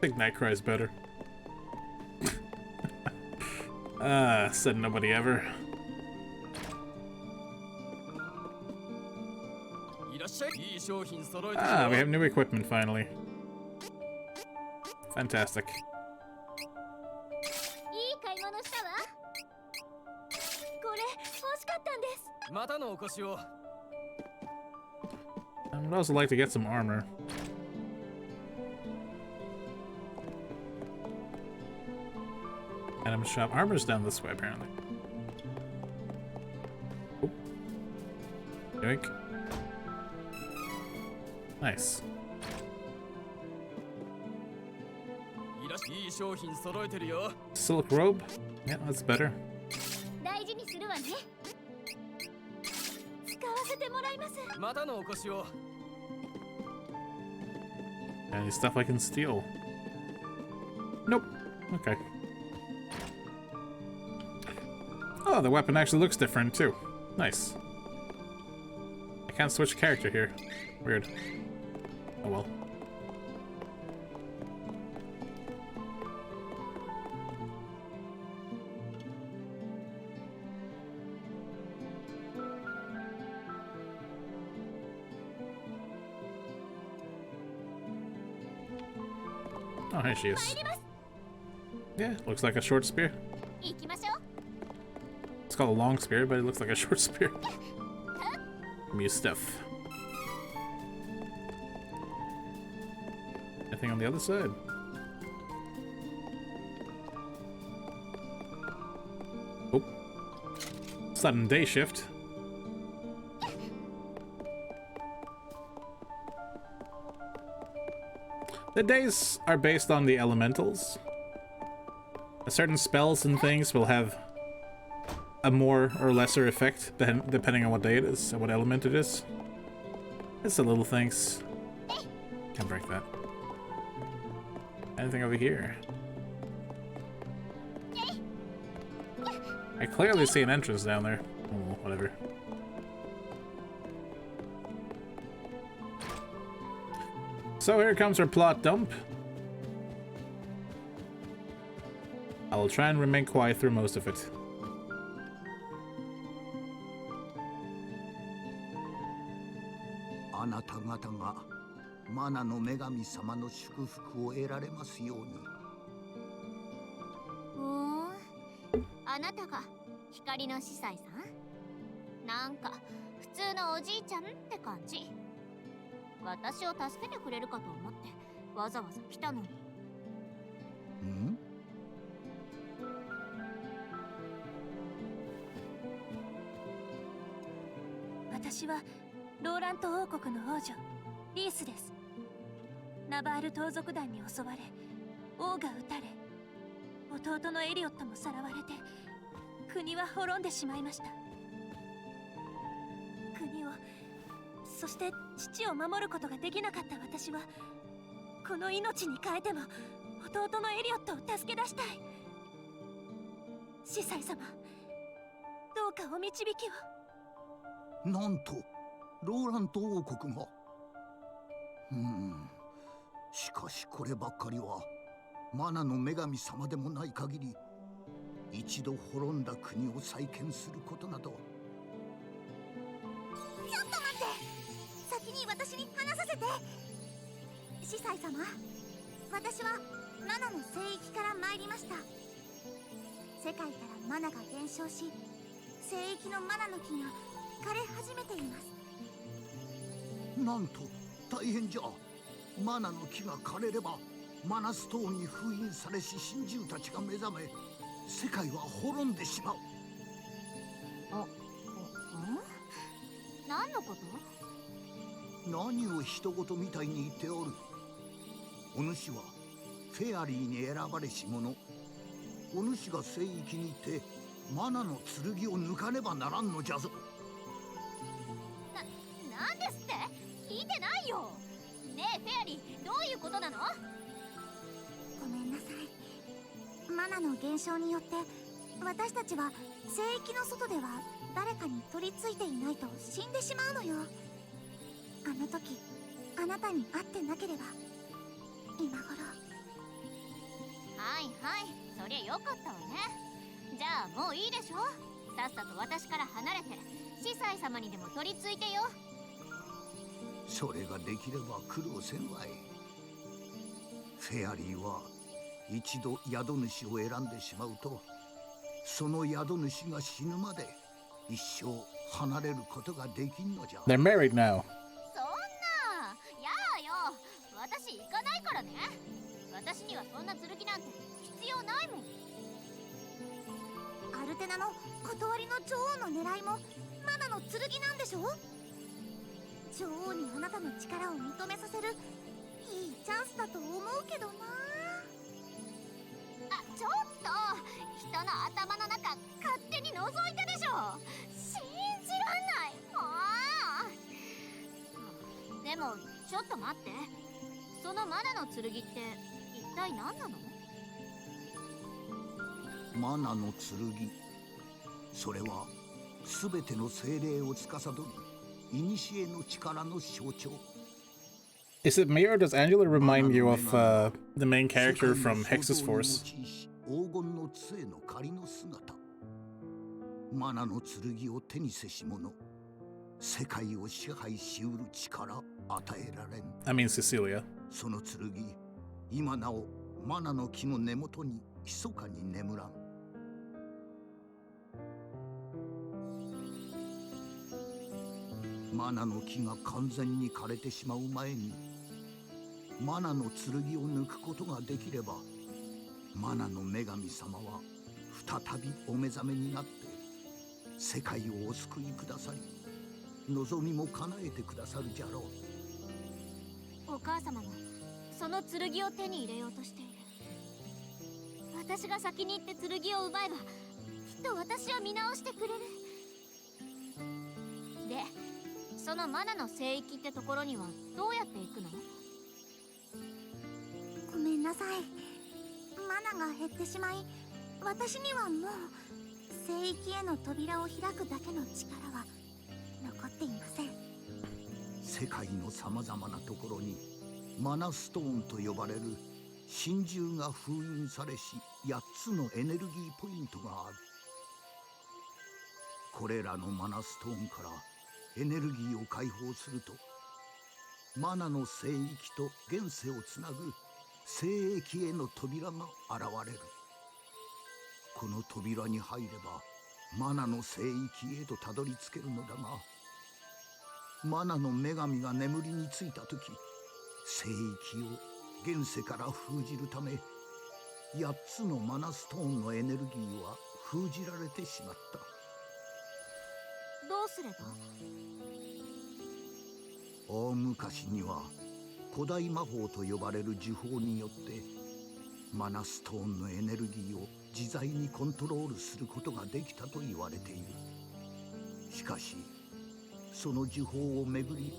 think Nightcry is better. Said nobody ever. Ah, we have new equipment finally. Fantastic. I would also like to get some armor. Item shop. Armor's down this way, apparently. Oh. Yoink. Nice. Silk robe? Yeah, that's better. Any stuff I can steal? Nope. Okay. Oh, the weapon actually looks different too. Nice. I can't switch character here. Weird. Oh well. Oh, here she is. Yeah, looks like a short spear. It's called a long spear, but it looks like a short spear. New stuff. Anything on the other side? Oh. Sudden day shift. The days are based on the elementals. Certain spells and things will have a more or lesser effect depending on what day it is and what element it is. It's the little things. Can't break that. Anything over here? I clearly see an entrance down there. Oh, whatever. So here comes our plot dump. I will try and remain quiet through most of it. なんか普通のおじいちゃんって感じ。私を助けてくれるかと思ってわざわざ来たのに。ん？私はローラント王国の王女リースです。ナバール盗賊団に襲われ王が撃たれ、弟のエリオットもさらわれて国は滅んでしまいました。国を、そして父を守ることができなかった私は、この命に変えても弟のエリオットを助け出したい。司祭様、どうかお導きを。なんとローラント王国が。しかしこればっかりはマナの女神様でもない限り、一度滅んだ国を再建することなど。ちょっと待って、先に私に話させて。司祭様、私はマナの聖域から参りました。世界からマナが減少し、聖域のマナの木が枯れ始めています。なんと大変じゃ。マナの木が枯れればマナストーンに封印されし神獣たちが目覚め、世界は滅んでしまう。何のこと？何を人事みたいに言っておる。お主はフェアリーに選ばれし者。お主が聖域に行ってマナの剣を抜かねばならんのじゃぞ。なんですって？聞いてないよ。ねえフェアリー、どういうことなの？ごめんなさい。マナの減少によって私たちは聖域の外では誰かに取り付いていないと死んでしまうのよ。あの時あなたに会ってなければ今頃。はいはい、そりゃよかったわね。じゃあもういいでしょ。さっさと私から離れて司祭様にでも取り付いてよ。それができれば苦労せんわい。フェアリーは一度宿主を選んでしまうと、その宿主が死ぬまで一生離れることができんのじゃ。 They're married now. そんな、やあよ、私行かないからね。私にはそんな剣なんて必要ないもん。アルテナの断りの女王の狙いもマナの剣なんでしょ。女王にあなたの力を認めさせるいいチャンスだと思うけどな。あ、ちょっと人の頭の中勝手に覗いたでしょ。信じらんないもう。でもちょっと待って、そのマナの剣って一体何なの？マナの剣、それは全ての精霊を司る古の力の象徴。 Is it me or does Angela remind you of the main character from Hex's Force? 黄金の杖の仮の姿。マナの剣を手にせし者、世界を支配しうる力与えられん。I mean Cecilia. その剣、今なおマナの木の根元に密かに眠らん。マナの木が完全に枯れてしまう前に、マナの剣を抜くことができれば、マナの女神様は再びお目覚めになって世界をお救いくださり、望みも叶えてくださるじゃろう。お母様もその剣を手に入れようとしている。私が先に行って剣を奪えばきっと私を見直してくれる。で、そのマナの聖域ってところにはどうやって行くの？ごめんなさい。マナが減ってしまい、私にはもう聖域への扉を開くだけの力は残っていません。世界のさまざまなところにマナストーンと呼ばれる神獣が封印されし8つのエネルギーポイントがある。これらのマナストーンからエネルギーを解放すると、マナの聖域と現世をつなぐ聖域への扉が現れる。この扉に入ればマナの聖域へとたどり着けるのだが、マナの女神が眠りについた時、聖域を現世から封じるため、8つのマナストーンのエネルギーは封じられてしまった。どうすれば？大昔には古代魔法と呼ばれる呪法によってマナストーンのエネルギーを自在にコントロールすることができたと言われている。しかしその呪法をめぐり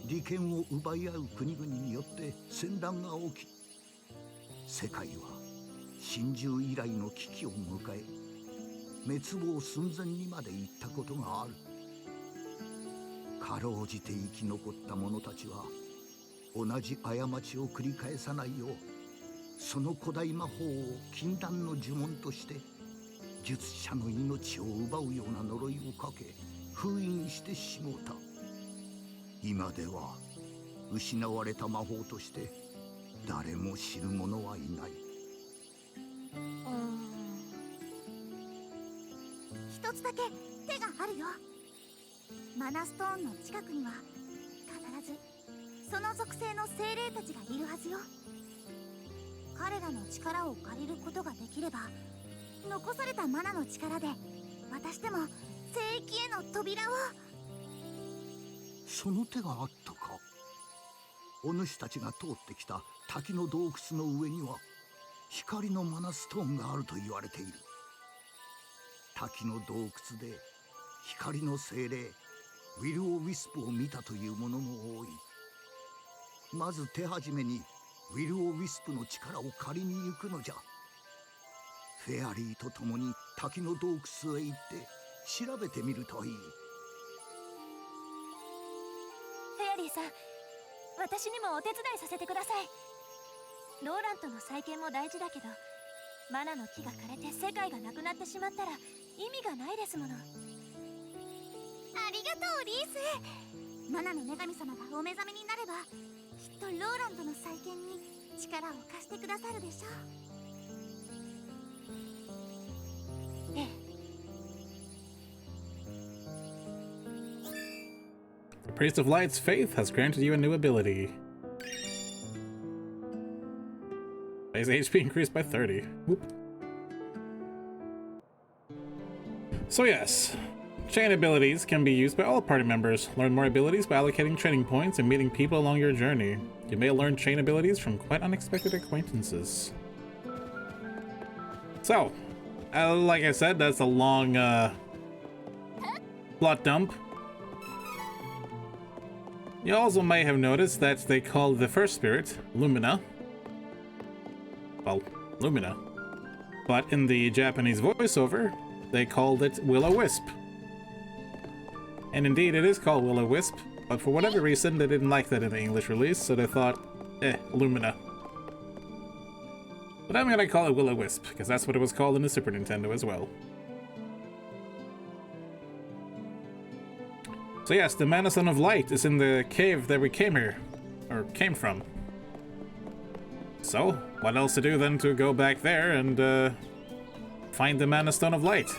利権を奪い合う国々によって戦乱が起き、世界は神獣以来の危機を迎え、滅亡寸前にまで行ったことがある。かろうじて生き残った者たちは同じ過ちを繰り返さないよう、その古代魔法を禁断の呪文として術者の命を奪うような呪いをかけ封印してしもうた。今では失われた魔法として誰も知る者はいない。一つだけ手があるよ。マナストーンの近くには必ずその属性の精霊たちがいるはずよ。彼らの力を借りることができれば、残されたマナの力で私でも聖域への扉を。その手があったか。お主たちが通ってきた滝の洞窟の上には光のマナストーンがあると言われている。滝の洞窟で光の精霊ウィル・オ・ウィスプを見たという者も多い。まず手始めにウィル・オ・ウィスプの力を借りに行くのじゃ。フェアリーと共に滝の洞窟へ行って調べてみるといい。フェアリーさん、私にもお手伝いさせてください。ローラントの再建も大事だけど、マナの木が枯れて世界がなくなってしまったら意味がないですもの。ありがとうリース。マナの女神様がお目覚めになれば、きっとローランドの再建に力を貸してくださるでしょう。ええ。The Priest of Light's faith has granted you a new ability. His HP increased by 30. Whoop. So yes, chain abilities can be used by all party members. Learn more abilities by allocating training points and meeting people along your journey. You may learn chain abilities from quite unexpected acquaintances. So, like I said, that's a long plot dump. You also may have noticed that they called the first spirit Lumina. Well, Lumina. But in the Japanese voiceover, they called it Will-O-Wisp. And indeed, it is called Will-O-Wisp, but for whatever reason, they didn't like that in the English release, so they thought, Lumina. But I'm gonna call it Will-O-Wisp, because that's what it was called in the Super Nintendo as well. So yes, the Mana Stone of Light is in the cave that we came from. So, what else to do than to go back there and find the Mana Stone of Light?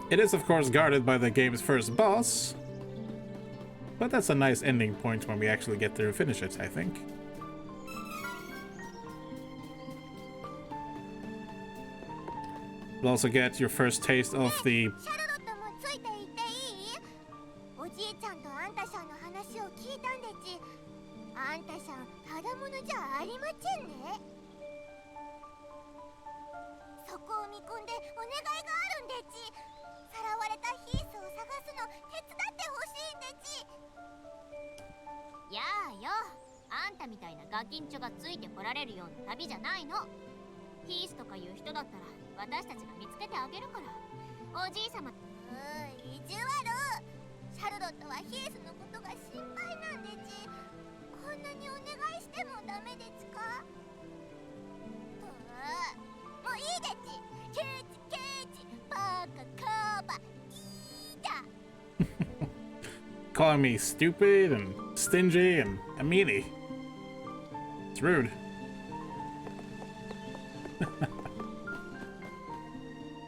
It is of course guarded by the game's first boss, but that's a nice ending point when we actually get there and finish it, I think. You'll also get your first taste of the calling me stupid and stingy and a meanie. It's rude.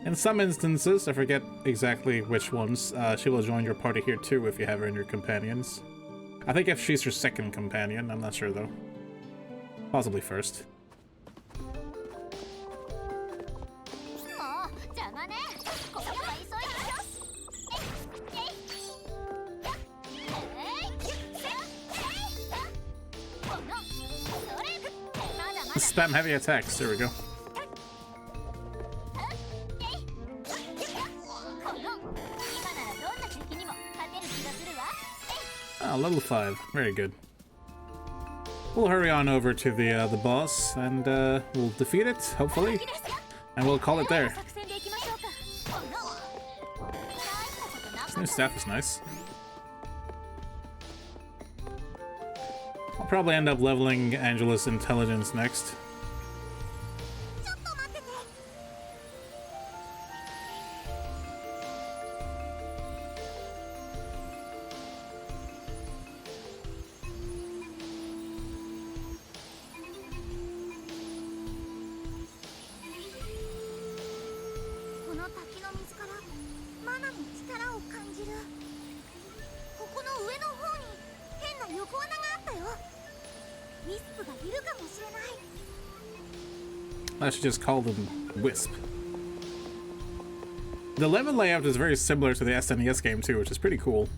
In some instances, I forget exactly which ones, she will join your party here too if you have her in your companions. I think if she's your second companion, I'm not sure though. Possibly first. Spam heavy attacks, there we go. Ah, level 5. Very good. We'll hurry on over to the boss, and we'll defeat it, hopefully. And we'll call it there. This new staff is nice. I'll probably end up leveling Angela's intelligence next. I should just call them Wisp. The level layout is very similar to the SNES game too, which is pretty cool.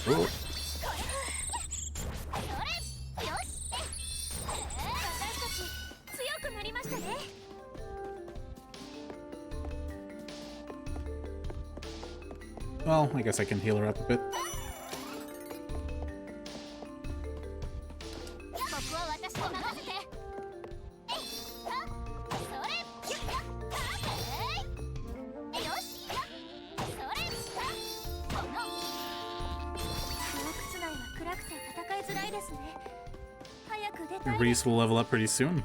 Ooh. Well, I guess I can heal her up a bit. Reese will level up pretty soon.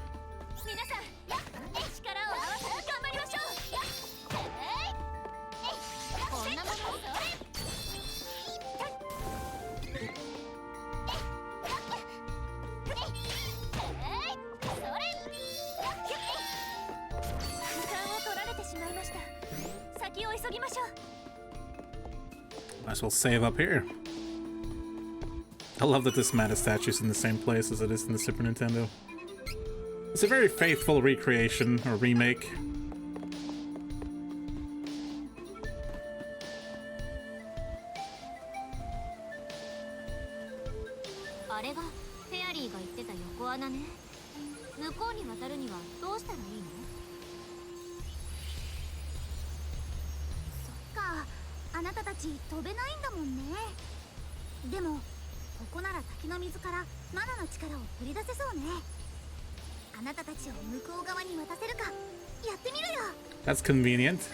Might as well save up here. I love that this mana statue's in the same place as it is in the Super Nintendo. It's a very faithful recreation or remake. That's convenient.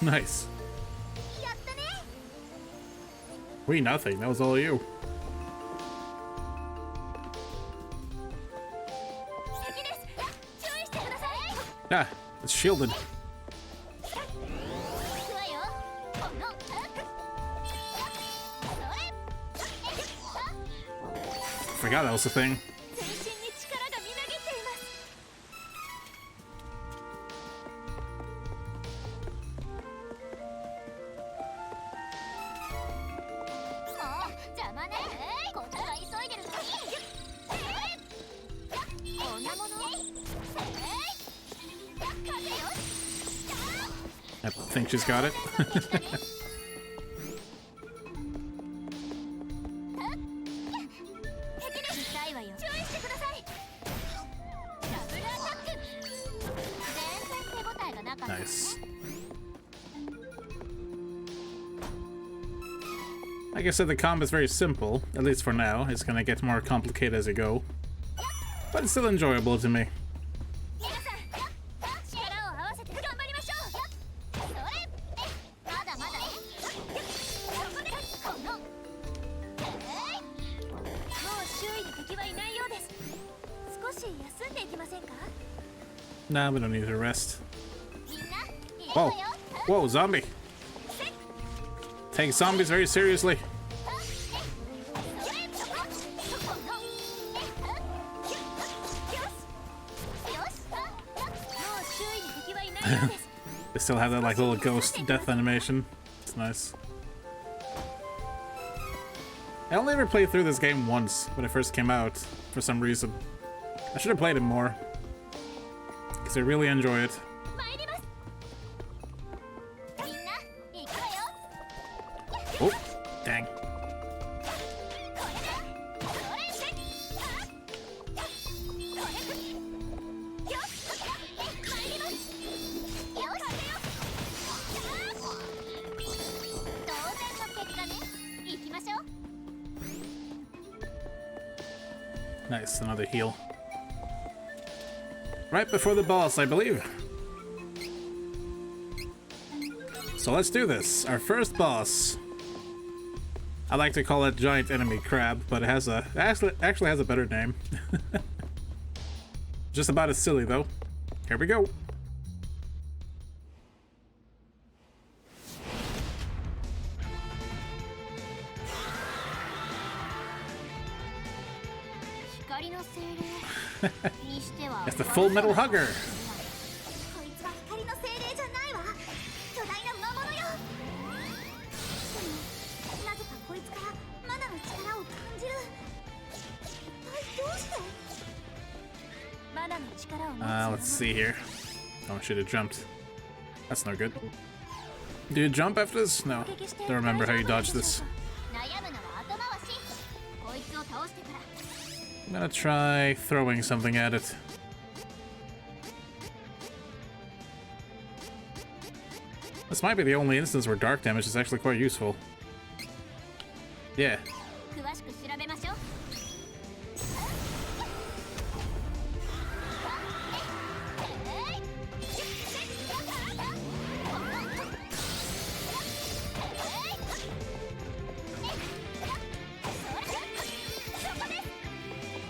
Nice. We nothing. That was all you. Ah, it's shielded. Forgot that was a thing. I think she's got it. Nice. Like I said, the combat's very simple, at least for now. It's gonna get more complicated as you go, but it's still enjoyable to me. Nah, we don't need to rest. Whoa. Whoa, zombie. Take zombies very seriously. They still have that like little ghost death animation. It's nice. I only ever played through this game once when it first came out for some reason. I should have played it more because I really enjoy it. Oh, dang. Nice, another heal. Right before the boss, I believe. So let's do this. Our first boss. I like to call it giant enemy crab, but it has a actually has a better name. Just about as silly though. Here we go. It's the Full Metal Hugger. Let's see here. Oh, I should have jumped. That's no good. Do you jump after this? No. Don't remember how you dodge this. I'm gonna try throwing something at it. This might be the only instance where dark damage is actually quite useful. Yeah.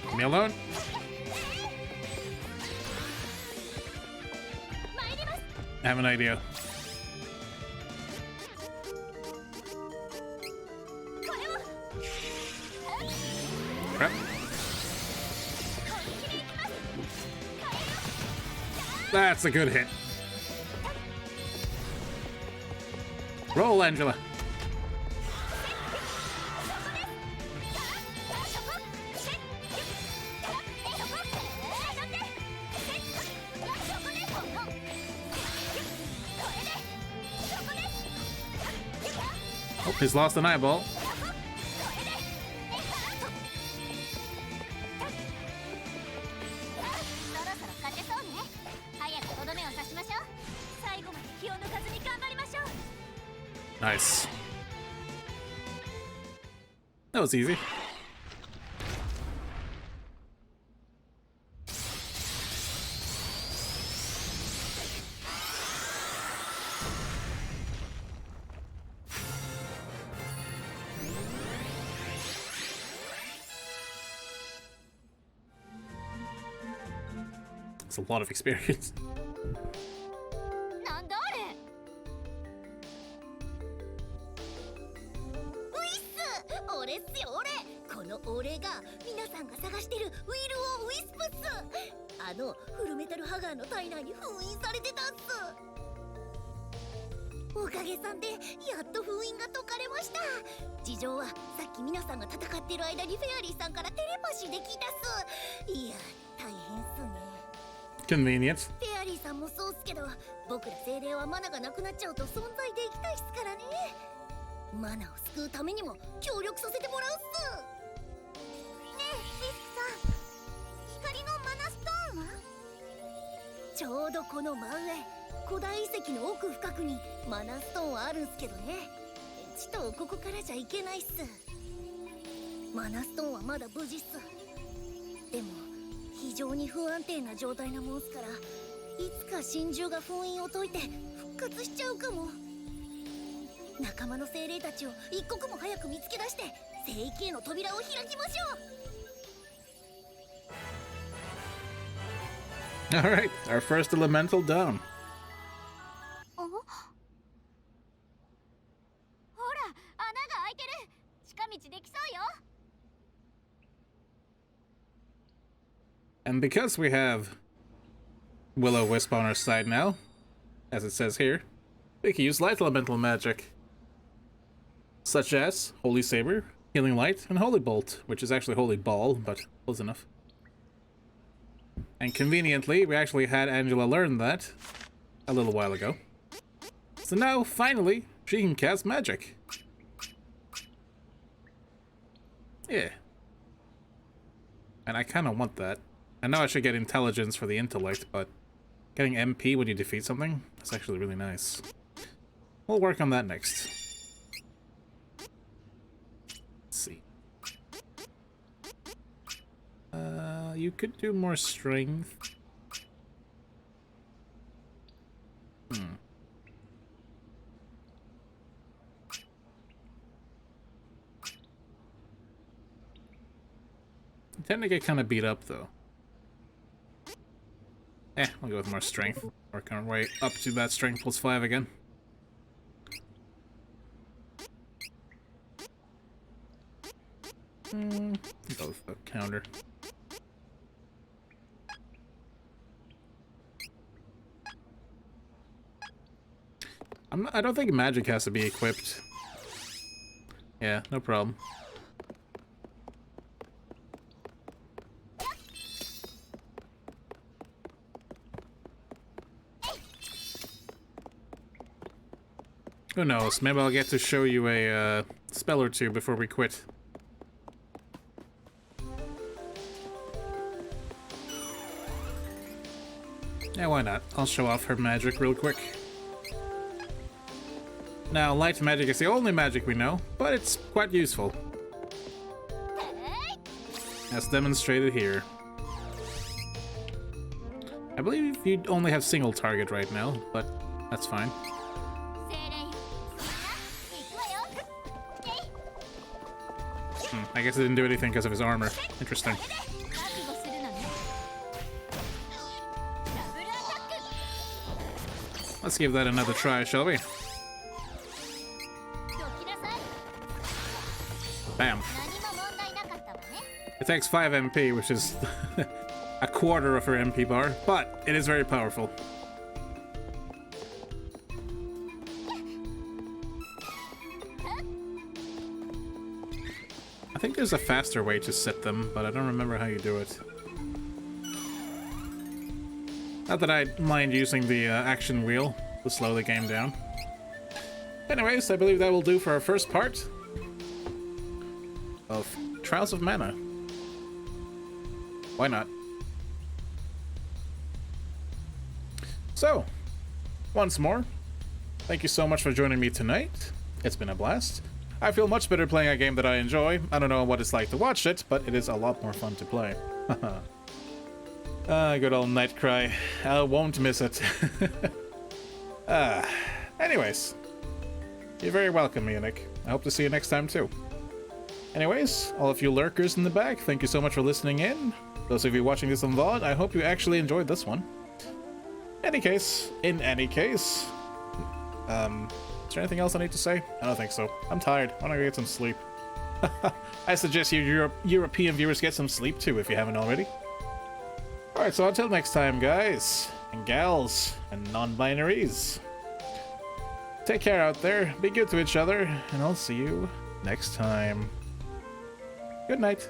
Leave me alone. I have an idea. Crap. That's a good hit. Roll, Angela. Oh, he's lost an eyeball. Nice. That was easy. It's a lot of experience. Convenient. フェアリーさんもそうっすけど、僕ら精霊はマナがなくなっちゃうと存在できないっすからね。マナを救うためにも協力させてもらうっす。ねえ、リスクさん、光のマナストーンは？ちょうどこの真上、古代遺跡の奥深くにマナストーンはあるんすけどね。ちとここからじゃいけないっす。マナストーンはまだ無事っす。でも非常に不安定な状態なもんすから、いつか神獣が封印を解いて復活しちゃうかも。仲間の精霊たちを一刻も早く見つけ出して聖域への扉を開きましょう。 Alright, our first elemental down. And because we have Will-O-Wisp on our side now, as it says here, we can use light elemental magic, such as Holy Saber, Healing Light, and Holy Bolt, which is actually Holy Ball, but close enough. And conveniently, we actually had Angela learn that a little while ago. So now, finally, she can cast magic. Yeah. And I kind of want that. I know I should get intelligence for the intellect, but getting MP when you defeat something, that's actually really nice. We'll work on that next. Let's see. You could do more strength. I tend to get kind of beat up, though. I'll go with more strength. Work our way up to that strength plus 5 again. Go with the counter. I don't think magic has to be equipped. Yeah, no problem. Who knows? Maybe I'll get to show you a spell or two before we quit. Yeah, why not? I'll show off her magic real quick. Now, light magic is the only magic we know, but it's quite useful. As demonstrated here. I believe you only have single target right now, but that's fine. I guess it didn't do anything because of his armor. Interesting. Let's give that another try, shall we? Bam. It takes 5 MP, which is a quarter of her MP bar, but it is very powerful. I think there's a faster way to set them, but I don't remember how you do it. Not that I mind using the action wheel to slow the game down. Anyways, I believe that will do for our first part of Trials of Mana. Why not? So, once more, thank you so much for joining me tonight. It's been a blast. I feel much better playing a game that I enjoy. I don't know what it's like to watch it, but it is a lot more fun to play. Good old Nightcry. I won't miss it. Anyways, you're very welcome, Munich. I hope to see you next time too. Anyways, all of you lurkers in the back, thank you so much for listening in. Those of you watching this on VOD, I hope you actually enjoyed this one. In any case, is there anything else I need to say? I don't think so. I'm tired. I want to go get some sleep. I suggest you European viewers get some sleep too if you haven't already. Alright, so until next time, guys, and gals, and non-binaries. Take care out there, be good to each other, and I'll see you next time. Good night.